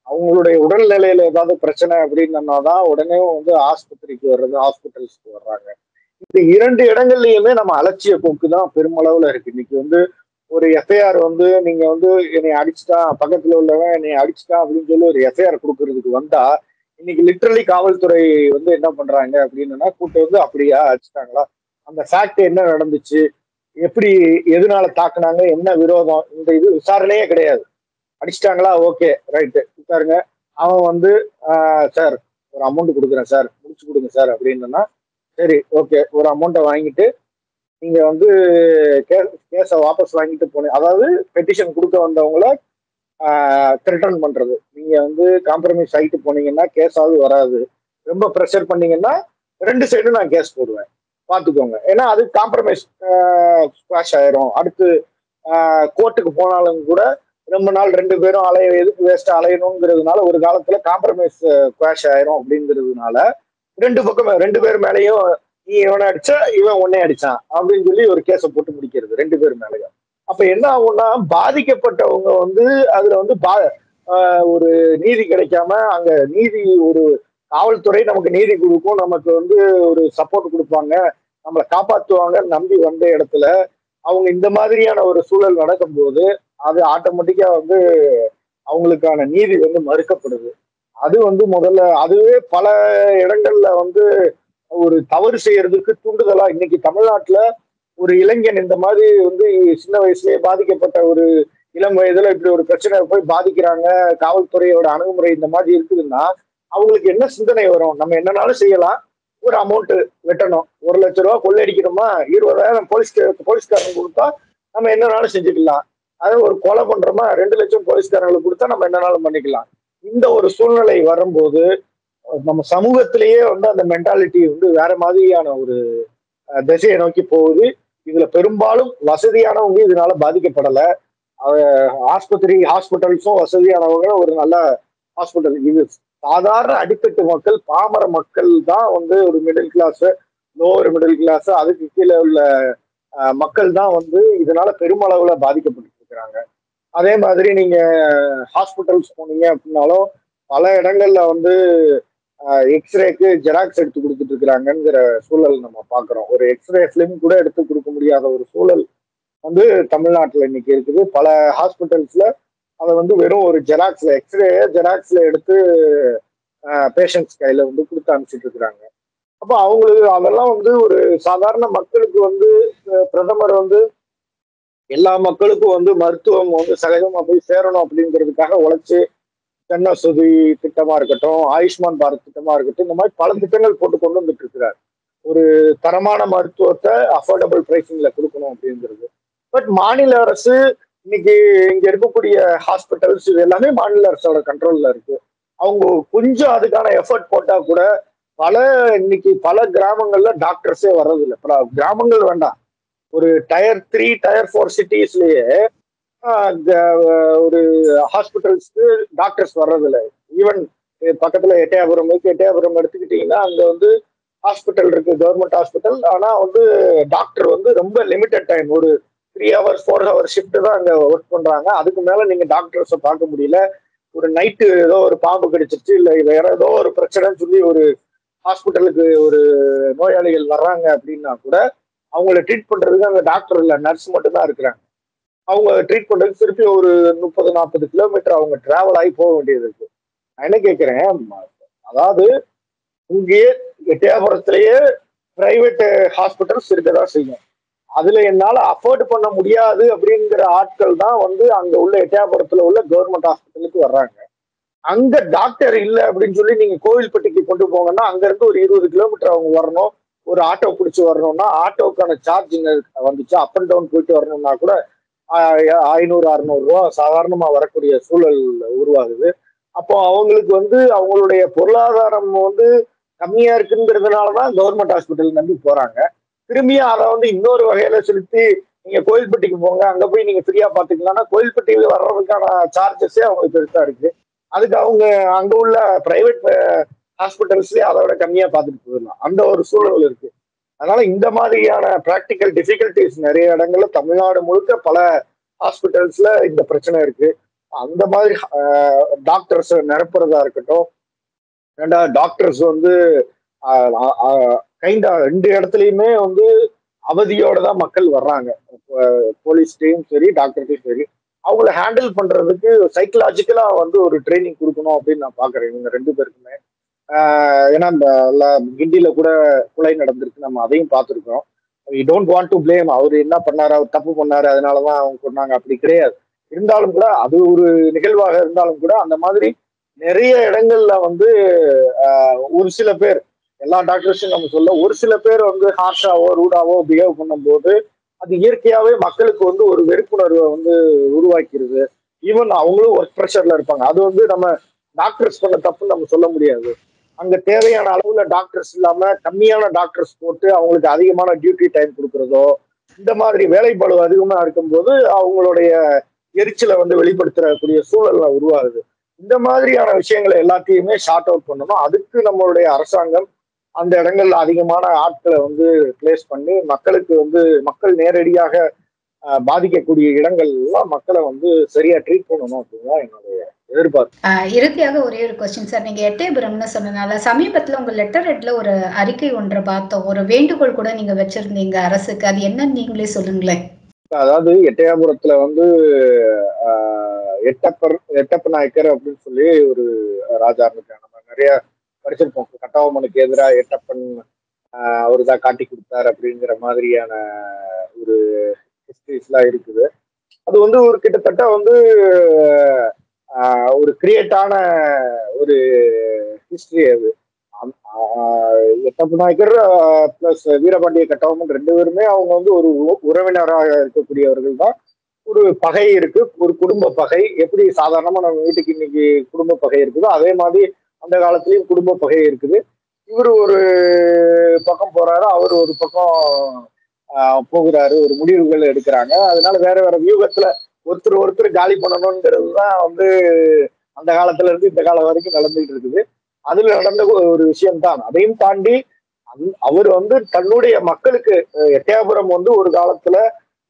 அவங்களுடைய உடல்நிலையில ஏதாவது பிரச்சனை அப்படின்னா தான் உடனே வந்து ஆஸ்பத்திரிக்கு வர்றது, ஹாஸ்பிட்டல்ஸ்க்கு வர்றாங்க. இந்த 2 இடங்கள்லயுமே நம்ம அலட்சிய போக்கு தான் பெருமளவுல இருக்கு. இன்னைக்கு வந்து ஒரு எஃப்ஐஆர் வந்து நீங்க வந்து என்னை அடிச்சுட்டான், பக்கத்துல உள்ளவன் என்னை அடிச்சுட்டான் அப்படின்னு சொல்லி ஒரு எஃப்ஐஆர் கொடுக்கறதுக்கு வந்தா, இன்னைக்கு லிட்டரலி காவல்துறை வந்து என்ன பண்றாங்க அப்படின்னா, கூட்டு வந்து அப்படியா அடிச்சுட்டாங்களா, அந்த ஃபேக்ட் என்ன நடந்துச்சு, எப்படி எதனால தாக்குனாங்க, என்ன விரோதம், இந்த இது விசாரணையே கிடையாது. அடிச்சிட்டாங்களா, ஓகே ரைட்டு உட்காருங்க. அவன் வந்து சார் ஒரு அமௌண்ட் கொடுக்குறேன் சார், முடிச்சு கொடுங்க சார் அப்படின்னா, சரி ஓகே ஒரு அமௌண்ட்டை வாங்கிட்டு நீங்க வந்து கேஸை வாபஸ் வாங்கிட்டு போனீங்க. அதாவது பெட்டிஷன் கொடுக்க வந்தவங்கள த்ரெட்டன் பண்றது. நீங்க வந்து காம்ப்ரமைஸ் ஆகிட்டு போனீங்கன்னா கேஸாவது வராது, ரொம்ப ப்ரெஷர் பண்ணீங்கன்னா 2 சைடும் நான் கேஸ் போடுவேன் பார்த்துக்கோங்க. ஏன்னா அது காம்ப்ரமைஸ் ஸ்குவாஷ் ஆயிரும். அடுத்து கோர்ட்டுக்கு போனாலும் கூட ரொம்ப நாள் 2 பேரும் எதுக்கு வேஸ்டா அலையணுங்கிறதுனால ஒரு காலத்துல காம்ப்ரமைஸ் ஸ்குவாஷ் ஆயிரும் அப்படிங்கிறதுனால 2 பக்கம் 2 பேர் மேலேயும் நீ இவனை அடிச்சா இவன் உன்னே அடிச்சான் அப்படின்னு சொல்லி ஒரு கேஸை போட்டு முடிக்கிறது 2 பேர் மேலேயும். அப்ப என்ன ஆகும்னா பாதிக்கப்பட்டவங்க வந்து அதுல வந்து ஒரு நீதி கிடைக்காம அங்க நீதி ஒரு காவல்துறை நமக்கு நீதி கொடுக்கும், நமக்கு வந்து ஒரு சப்போர்ட் கொடுப்பாங்க, நம்மளை காப்பாத்துவாங்க நம்பி வந்த இடத்துல அவங்க இந்த மாதிரியான ஒரு சூழல் நடக்கும்போது அது ஆட்டோமேட்டிக்கா வந்து அவங்களுக்கான நீதி வந்து மறுக்கப்படுது. அது வந்து முதல்ல அதுவே பல இடங்கள்ல வந்து ஒரு தவறு செய்யறதுக்கு தூண்டுதலா இன்னைக்கு தமிழ்நாட்டுல ஒரு இளைஞன் இந்த மாதிரி வந்து சின்ன வயசுலயே பாதிக்கப்பட்ட ஒரு இளம் வயதுல இப்படி ஒரு பிரச்சனை போய் பாதிக்கிறாங்க, காவல்துறையோட அணுகுமுறை இந்த மாதிரி இருக்குதுன்னா அவங்களுக்கு என்ன சிந்தனை வரும்? நம்ம என்னனாலும் செய்யலாம், ஒரு அமௌண்ட் வெட்டணும், 1,00,000 கொள்ளையடிக்கணுமா, 20,000 போலீஸ்காரங்க கொடுத்தா நம்ம என்னனாலும் செஞ்சுக்கலாம், அதை ஒரு கொலை பண்றோமா 2,00,000 போலீஸ்காரங்களுக்கு கொடுத்தா நம்ம என்னனாலும் பண்ணிக்கலாம். இந்த ஒரு சூழ்நிலை வரும்போது நம்ம சமூகத்திலேயே வந்து அந்த மென்டாலிட்டி வந்து வேற மாதிரியான ஒரு திசையை நோக்கி போகுது. இதுல பெரும்பாலும் வசதியானவங்க இதனால பாதிக்கப்படல. ஹாஸ்பிட்டல்ஸும் வசதியானவங்க ஒரு நல்ல ஹாஸ்பிட்டல். இது சாதாரண அடித்தட்டு மக்கள், பாமர மக்கள் தான் வந்து ஒரு middle class, lower middle class, அதுக்கு கீழே உள்ள மக்கள் தான் வந்து இதனால பெருமளவுல பாதிக்கப்பட்டு இருக்கிறாங்க. அதே மாதிரி நீங்க ஹாஸ்பிட்டல்ஸ் போனீங்க அப்படின்னாலும் பல இடங்கள்ல வந்து எக்ஸ்ரேக்கு ஜெராக்ஸ் எடுத்து கொடுத்துட்டு இருக்கிறாங்கிற சூழல் நம்ம பாக்குறோம். ஒரு எக்ஸ்ரே பிலிம் கூட எடுத்து கொடுக்க முடியாத ஒரு சூழல் வந்து தமிழ்நாட்டுல இன்னைக்கு இருக்குது. பல ஹாஸ்பிட்டல்ஸ்ல அதை வந்து வெறும் ஒரு எக்ஸ்ரே ஜெராக்ஸ்ல எடுத்து பேஷண்ட்ஸ் கையில வந்து கொடுத்து அனுப்பிச்சிட்டு இருக்கிறாங்க. அப்ப அவங்களுக்கு அதெல்லாம் வந்து ஒரு சாதாரண மக்களுக்கு வந்து பிரதமர் வந்து எல்லா மக்களுக்கும் வந்து மருத்துவம் வந்து சகஜமா போய் சேரணும் அப்படிங்கிறதுக்காக உழைச்சு ஜன் வசதி திட்டமா இருக்கட்டும், ஆயுஷ்மான் பாரத் திட்டமா இருக்கட்டும், இந்த மாதிரி பல திட்டங்கள் போட்டு கொண்டு வந்துட்டு இருக்கிறார். ஒரு தரமான மருத்துவத்தை அஃபோர்டபுள் பிரைசிங்ல கொடுக்கணும் அப்படிங்கிறது. பட் மாநில அரசு இன்னைக்கு இங்க இருக்கக்கூடிய ஹாஸ்பிட்டல்ஸ் இது எல்லாமே மாநில அரசோட கண்ட்ரோல்ல இருக்கு. அவங்க கொஞ்சம் அதுக்கான எஃபர்ட் போட்டா கூட இன்னைக்கு பல கிராமங்கள்ல டாக்டர்ஸே வர்றதில்லை. பல கிராமங்கள் வேண்டாம், ஒரு டயர் 3 டயர் 4 சிட்டிஸ்லயே ஒரு ஹாஸ்பிட்டல்ஸ்க்கு டாக்டர்ஸ் வர்றதில்லை. ஈவன் பக்கத்துல எட்டயபுரம் எடுத்துக்கிட்டீங்கன்னா அங்க வந்து ஹாஸ்பிட்டல் இருக்கு, கவர்மெண்ட் ஹாஸ்பிட்டல். ஆனா வந்து டாக்டர் வந்து ரொம்ப லிமிட்டட் டைம், ஒரு 3 hours 4 hours ஷிஃப்ட் தான் அங்க ஒர்க் பண்றாங்க. அதுக்கு மேல நீங்க டாக்டர்ஸை பார்க்க முடியல. ஒரு நைட்டு ஏதோ ஒரு பாம்பு கடிச்சிருச்சு இல்ல வேற ஏதோ ஒரு பிரச்சனைன்னு சொல்லி ஒரு ஹாஸ்பிட்டலுக்கு ஒரு நோயாளிகள் வர்றாங்க அப்படின்னா கூட அவங்கள ட்ரீட் பண்றதுக்கு அங்க டாக்டர் இல்ல, நர்ஸ் மட்டும் தான் இருக்கிறாங்க. அவங்க ட்ரீட் பண்றதுக்கு திருப்பி ஒரு 30-40 கிலோமீட்டர் அவங்க டிராவல் ஆகி போக வேண்டியது இருக்கு. நான் என்ன கேட்கிறேன், அதாவது இங்கேயே எட்டயபுரத்திலேயே பிரைவேட் ஹாஸ்பிட்டல்ஸ் இருக்கதான் செய்யும். அதுல என்னால அஃபோர்ட் பண்ண முடியாது அப்படிங்கிற ஆட்கள் தான் வந்து அங்க உள்ள எட்டயபுரத்துல உள்ள கவர்மெண்ட் ஹாஸ்பிட்டலுக்கு வர்றாங்க. அங்க டாக்டர் இல்லை அப்படின்னு சொல்லி நீங்க கோவில்பட்டிக்கு கொண்டு போங்கன்னா அங்க இருந்து ஒரு 20 கிலோமீட்டர் அவங்க வரணும். ஒரு ஆட்டோ பிடிச்சி வரணும்னா ஆட்டோக்கான சார்ஜ் வந்துச்சு, அப் அண்ட் டவுன் போயிட்டு வரணும்னா கூட 500-600 ரூபா சாதாரணமா வரக்கூடிய சூழல் உருவாகுது. அப்போ அவங்களுக்கு வந்து அவங்களுடைய பொருளாதாரம் வந்து கம்மியா இருக்குங்கிறதுனாலதான் கவர்மெண்ட் ஹாஸ்பிட்டல் நம்பி போறாங்க. திரும்பியும் அதை வந்து இன்னொரு வகையில செலுத்தி நீங்க கோயில்பட்டிக்கு போங்க, அங்க போய் நீங்க ஃப்ரீயா பாத்துக்கலாம்னா கோயில்பட்டியில வர்றதுக்கான சார்ஜஸே அவங்களுக்கு பெருசா இருக்கு. அதுக்கு அவங்க அங்க உள்ள பிரைவேட் ஹாஸ்பிட்டல்ஸ்லயே அதை விட கம்மியா பார்த்துட்டு போயிடலாம். அந்த ஒரு சூழல் இருக்கு. அதனால இந்த மாதிரியான பிராக்டிக்கல் டிஃபிகல்டிஸ் நிறைய இடங்கள்ல தமிழ்நாடு முழுக்க பல ஹாஸ்பிட்டல்ஸ்ல இந்த பிரச்சனை இருக்கு. அந்த மாதிரி டாக்டர்ஸ் நிரப்புறதா இருக்கட்டும், ரெண்டாவது டாக்டர்ஸ் வந்து கைண்டா 2 இடத்துலயுமே வந்து அவதியோட தான் மக்கள் வர்றாங்க. போலீஸ்டையும் சரி டாக்டர்டையும் சரி அவங்கள ஹேண்டில் பண்றதுக்கு சைக்கலாஜிக்கலா வந்து ஒரு ட்ரைனிங் கொடுக்கணும் அப்படின்னு நான் பாக்குறேன் இவங்க 2 பேருக்குமே. ஏன்னா கிண்டியில கூட கொலை நடந்திருக்கு, நம்ம அதையும் பார்த்துருக்கோம். We don't want to blame, அவர் என்ன பண்ணாரு, அவர் தப்பு பண்ணாரு அதனாலதான் அவங்க கொண்டாங்க, அப்படி கிடையாது. இருந்தாலும் கூட அது ஒரு நிகழ்வாக இருந்தாலும் கூட அந்த மாதிரி நிறைய இடங்கள்ல வந்து ஒரு சில பேர், எல்லா டாக்டர்ஸும் நம்ம சொல்ல, ஒரு சில பேர் வந்து ஹார்ஷாவோ ரூடாவோ பிஹேவ் பண்ணும்போது அது இயற்கையாவே மக்களுக்கு வந்து ஒரு வெறுப்புணர்வை வந்து உருவாக்கிடுது. ஈவன் அவங்களும் ஒர்க் ப்ரெஷர்ல இருப்பாங்க. அது வந்து நம்ம டாக்டர்ஸ் பண்ண தப்புன்னு நம்ம சொல்ல முடியாது. அங்க தேவையான அளவுல டாக்டர்ஸ் இல்லாம கம்மியான டாக்டர்ஸ் போட்டு அவங்களுக்கு அதிகமான டியூட்டி டைம் கொடுக்கறதோ, இந்த மாதிரி வேலைப்பளு அதிகமா இருக்கும்போது அவங்களுடைய எரிச்சலை வந்து வெளிப்படுத்தக்கூடிய சூழல்ல உருவாகுது. இந்த மாதிரியான விஷயங்களை எல்லாத்தையுமே ஷார்ட் அவுட் பண்ணணும். அதுக்கு நம்மளுடைய அரசாங்கம் அந்த இடங்கள்ல அதிகமான ஆட்களை வந்து பிளேஸ் பண்ணி மக்களுக்கு வந்து மக்கள் நேரடியாக பாதிக்கக்கூடிய இடங்கள் எல்லாம் மக்களை வந்து சரியா ட்ரீட் பண்ணணும் அப்படின்தான் என்னுடைய எதிர்பார்ப்பு. இறுதியாக ஒரே ஒரு கொஸ்டின் சார். நீங்க எட்டயபுரம்னு சொன்னனால சமீபத்துல உங்க லெட்டர் ஹெட்ல ஒரு அறிக்கை ஒன்றை பார்த்தோம். ஒரு வேண்டுகோள் கூட நீங்க வச்சிருந்தீங்க அரசுக்கு. அது என்னன்னு நீங்களே சொல்லுங்களேன். அதாவது எட்டயாபுரத்துல வந்து எட்டப்ப நாயக்கர் அப்படின்னு சொல்லி ஒரு ராஜா இருக்காங்க. நம்ம நிறைய படிச்சிருப்போம். கட்டபொம்மனுக்கு எதிராக எட்டப்பன் அவருதான் காட்டி கொடுத்தார் அப்படிங்கிற மாதிரியான ஒரு ஹிஸ்டரிஸ் எல்லாம் இருக்குது. அது வந்து ஒரு கிட்டத்தட்ட வந்து ஒரு கிரியேட்டான ஒரு ஹிஸ்டரி அது. எட்டப்ப நாயக்கர் பிளஸ் வீரபாண்டிய கட்டபொம்மன் ரெண்டு பேருமே அவங்க வந்து ஒரு உறவினராக இருக்கக்கூடியவர்கள் தான். ஒரு பகை இருக்கு, ஒரு குடும்ப பகை. எப்படி சாதாரணமா நம்ம வீட்டுக்கு இன்னைக்கு குடும்ப பகை இருக்குதோ அதே மாதிரி அந்த காலத்திலயும் குடும்ப பகை இருக்குது. இவரு ஒரு பக்கம் போறாரு, அவர் ஒரு பக்கம் போகிறாரு, ஒரு முடிவுகள் எடுக்கிறாங்க. அதனால வேற வேற வியூகத்துல ஒருத்தர் காலி பண்ணணும்ங்கிறது தான் வந்து அந்த காலத்துல இருந்து இந்த காலம் வரைக்கும் நடந்துகிட்டு இருக்குது. அதுல நடந்த ஒரு விஷயம் தான். அதையும் தாண்டி அவர் வந்து தன்னுடைய மக்களுக்கு எட்டயாபுரம் வந்து ஒரு காலத்துல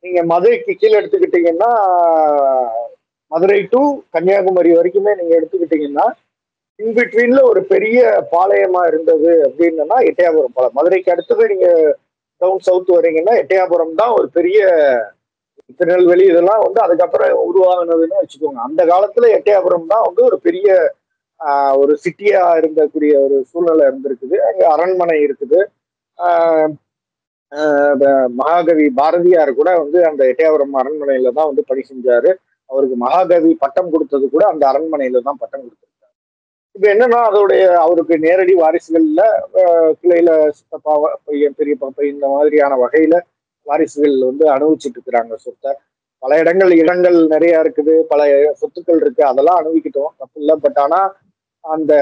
நீங்க மதுரைக்கு கீழே எடுத்துக்கிட்டீங்கன்னா, மதுரை டு கன்னியாகுமரி வரைக்குமே நீங்க எடுத்துக்கிட்டீங்கன்னா இன்பிட்வீன்ல ஒரு பெரிய பாளையமா இருந்தது அப்படின்னா எட்டயாபுரம் பாளையம். மதுரைக்கு அடுத்தது நீங்க டவுன் சவுத் வரீங்கன்னா எட்டயாபுரம் தான் ஒரு பெரிய. திருநெல்வேலி இதெல்லாம் வந்து அதுக்கப்புறம் உருவாகினதுன்னு வச்சுக்கோங்க. அந்த காலத்துல எட்டயாபுரம் தான் வந்து ஒரு பெரிய ஒரு சிட்டியா இருந்தக்கூடிய ஒரு சூழ்நிலை இருந்திருக்குது. அங்க அரண்மனை இருக்குது. மகாகவி பாரதியார் கூட வந்து அந்த எட்டயாபுரம் அரண்மனையில தான் வந்து பணி செஞ்சாரு. அவருக்கு மகாகவி பட்டம் கொடுத்தது கூட அந்த அரண்மனையில தான் பட்டம் கொடுத்திருக்காரு. இப்ப என்னன்னா அவருக்கு நேரடி வாரிசுகள்ல கிளையில சித்தப்பா பையன் பெரியப்பா பையன் இந்த மாதிரியான வகையில வாரிசுகள் வந்து அனுபவிச்சுட்டு இருக்கிறாங்க சொத்தை. பல இடங்கள் நிறைய இருக்குது, பல சொத்துக்கள் இருக்கு, அதெல்லாம் அனுபவிக்கிட்டோம், தப்பு இல்லை. பட் ஆனா அந்த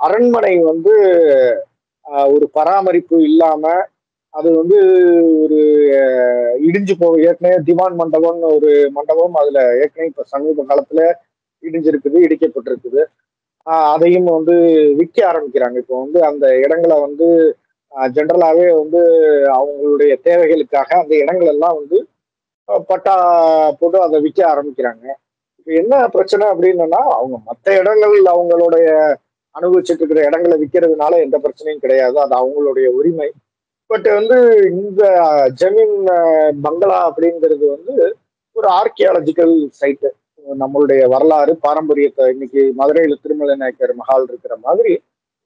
அரண்மனை வந்து ஒரு பராமரிப்பு இல்லாம அது வந்து ஒரு இடிஞ்சு ஏற்கனவே திவான் மண்டபம்னு ஒரு மண்டபம் அதுல ஏற்கனவே இப்ப சமீப காலத்துல இடிக்கப்பட்டிருக்குது. அதையும் வந்து விற்க ஆரம்பிக்கிறாங்க. இப்போ வந்து அந்த இடங்களை வந்து ஜென்ரலாவே வந்து அவங்களுடைய தேவைகளுக்காக அந்த இடங்கள் எல்லாம் வந்து பட்டா போட்டு அதை விற்க ஆரம்பிக்கிறாங்க. இப்ப என்ன பிரச்சனை அப்படின்னா, அவங்க மற்ற இடங்கள் அவங்களுடைய அனுபவிச்சுட்டு இருக்கிற இடங்களை விற்கிறதுனால எந்த பிரச்சனையும் கிடையாது, அது அவங்களுடைய உரிமை. பட் வந்து இந்த ஜமீன் பங்களா அப்படிங்கிறது வந்து ஒரு ஆர்கியாலஜிக்கல் சைட்டு. நம்மளுடைய வரலாறு பாரம்பரியத்தை இன்னைக்கு மதுரையில திருமலை நாயக்கர் மஹால் இருக்கிற மாதிரி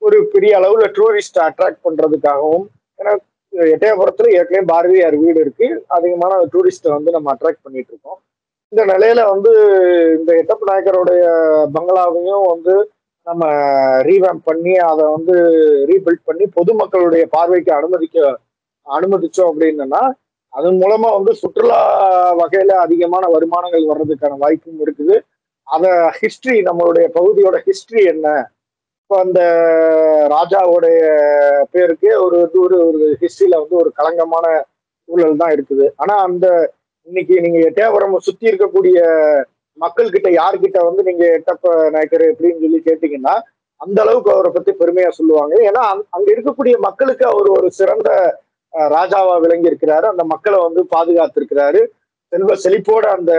ஒரு பெரிய அளவுல டூரிஸ்ட் அட்ராக்ட் பண்றதுக்காகவும், ஏன்னா எட்டயபுரத்துல ஏற்கனவே பாரதியார் வீடு இருக்கு, அதிகமான டூரிஸ்ட வந்து நம்ம அட்ராக்ட் பண்ணிட்டு இருக்கோம். இந்த நிலையில வந்து இந்த எட்டப்ப நாயக்கருடைய பங்களாவையும் வந்து நம்ம ரீவேம்ப் பண்ணி அதை வந்து ரீபில்ட் பண்ணி பொதுமக்களுடைய பார்வைக்கு அனுமதிச்சோம் அப்படின்னா அதன் மூலமா வந்து சுற்றுலா வகையில அதிகமான வருமானங்கள் வர்றதுக்கான வாய்ப்பும் இருக்குது. அத ஹிஸ்டரி, நம்மளுடைய பகுதியோட ஹிஸ்டரி என்ன, இப்போ அந்த ராஜாவுடைய பேருக்கு ஒரு ஹிஸ்டரியில வந்து ஒரு களங்கமான சூழல் தான் இருக்குது. ஆனா அந்த இன்னைக்கு நீங்க எட்டயபுரம் சுத்தி இருக்கக்கூடிய மக்கள் கிட்ட யார்கிட்ட வந்து நீங்க எட்டப்ப நாயக்கர் எப்படின்னு சொல்லி கேட்டீங்கன்னா அந்த அளவுக்கு அவரை பத்தி பெருமையா சொல்லுவாங்க. ஏன்னா அங்க இருக்கக்கூடிய மக்களுக்கு அவர் ஒரு சிறந்த ராஜாவா விளங்கி இருக்கிறாரு. அந்த மக்களை வந்து பாதுகாத்திருக்கிறாரு. செல்வ செழிப்போட அந்த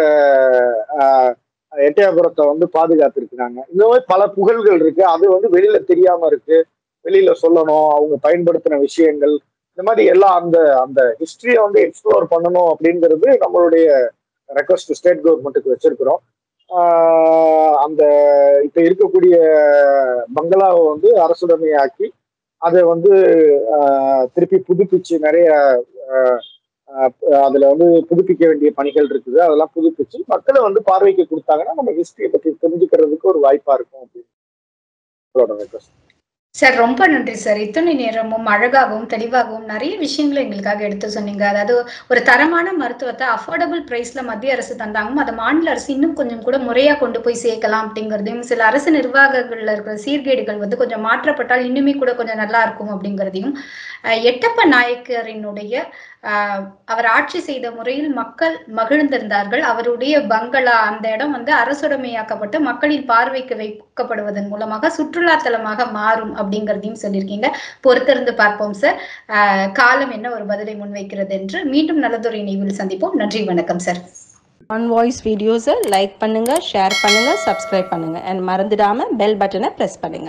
எட்டயபுரத்தை வந்து பாதுகாத்திருக்கிறாங்க. இந்த மாதிரி பல புகழ்கள் இருக்கு. அது வந்து வெளியில தெரியாம இருக்கு, வெளியில சொல்லணும். அவங்க பயன்படுத்தின விஷயங்கள் இந்த மாதிரி எல்லாம் அந்த அந்த ஹிஸ்டரியை வந்து எக்ஸ்ப்ளோர் பண்ணணும் அப்படிங்கிறது நம்மளுடைய ரெக்வஸ்ட் ஸ்டேட் கவர்மெண்ட்டுக்கு வச்சிருக்கிறோம். அந்த இப்ப இருக்கக்கூடிய பங்களாவை வந்து அரசுடைமையாக்கி அதை வந்து திருப்பி புதுப்பிச்சு நிறைய அதுல வந்து புதுப்பிக்க வேண்டிய பணிகள் இருக்குது. அதெல்லாம் புதுப்பிச்சு மக்களை வந்து பார்வைக்கு கொடுத்தாங்கன்னா நம்ம ஹிஸ்டரியை பத்தி தெரிஞ்சுக்கிறதுக்கு ஒரு வாய்ப்பா இருக்கும் அப்படின்னு. சார் ரொம்ப நன்றி சார். இத்தனை நேரமும் அழகாகவும் தெளிவாகவும் நிறைய விஷயங்களை எங்களுக்காக எடுத்து சொன்னீங்க. அதாவது ஒரு தரமான மருத்துவத்தை அஃபோர்டபுள் பிரைஸ்ல மத்திய அரசு தந்தாங்க, அதை மாநில அரசு இன்னும் கொஞ்சம் கூட முறையா கொண்டு போய் சேர்க்கலாம் அப்படிங்கிறதையும், சில அரசு நிர்வாகங்கள்ல இருக்கிற சீர்கேடுகள் வந்து கொஞ்சம் மாற்றப்பட்டால் இன்னுமே கூட கொஞ்சம் நல்லா இருக்கும் அப்படிங்கிறதையும், எட்டப்ப நாயக்கரினுடைய அவர் ஆட்சி செய்த முறையில் மக்கள் மகிழ்ந்திருந்தார்கள். அவருடைய பங்களா அந்த இடம் வந்து அரசுடைமையாக்கப்பட்டு மக்களின் பார்வைக்கு வைக்கப்படுவதன் மூலமாக சுற்றுலா தலமாக மாறும் அப்படிங்கறதையும் சொல்லியிருக்கீங்க. பொறுத்திருந்து பார்ப்போம் சார். காலம் என்ன ஒரு பதிலை முன்வைக்கிறது என்று. மீண்டும் நல்லதொரு இணைவில் சந்திப்போம். நன்றி, வணக்கம் சார். ஆன் வாய்ஸ் வீடியோஸை லைக் பண்ணுங்க, ஷேர் பண்ணுங்க, சப்ஸ்கிரைப் பண்ணுங்க அண்ட் மறந்துடாம பெல் பட்டனை பிரஸ் பண்ணுங்க.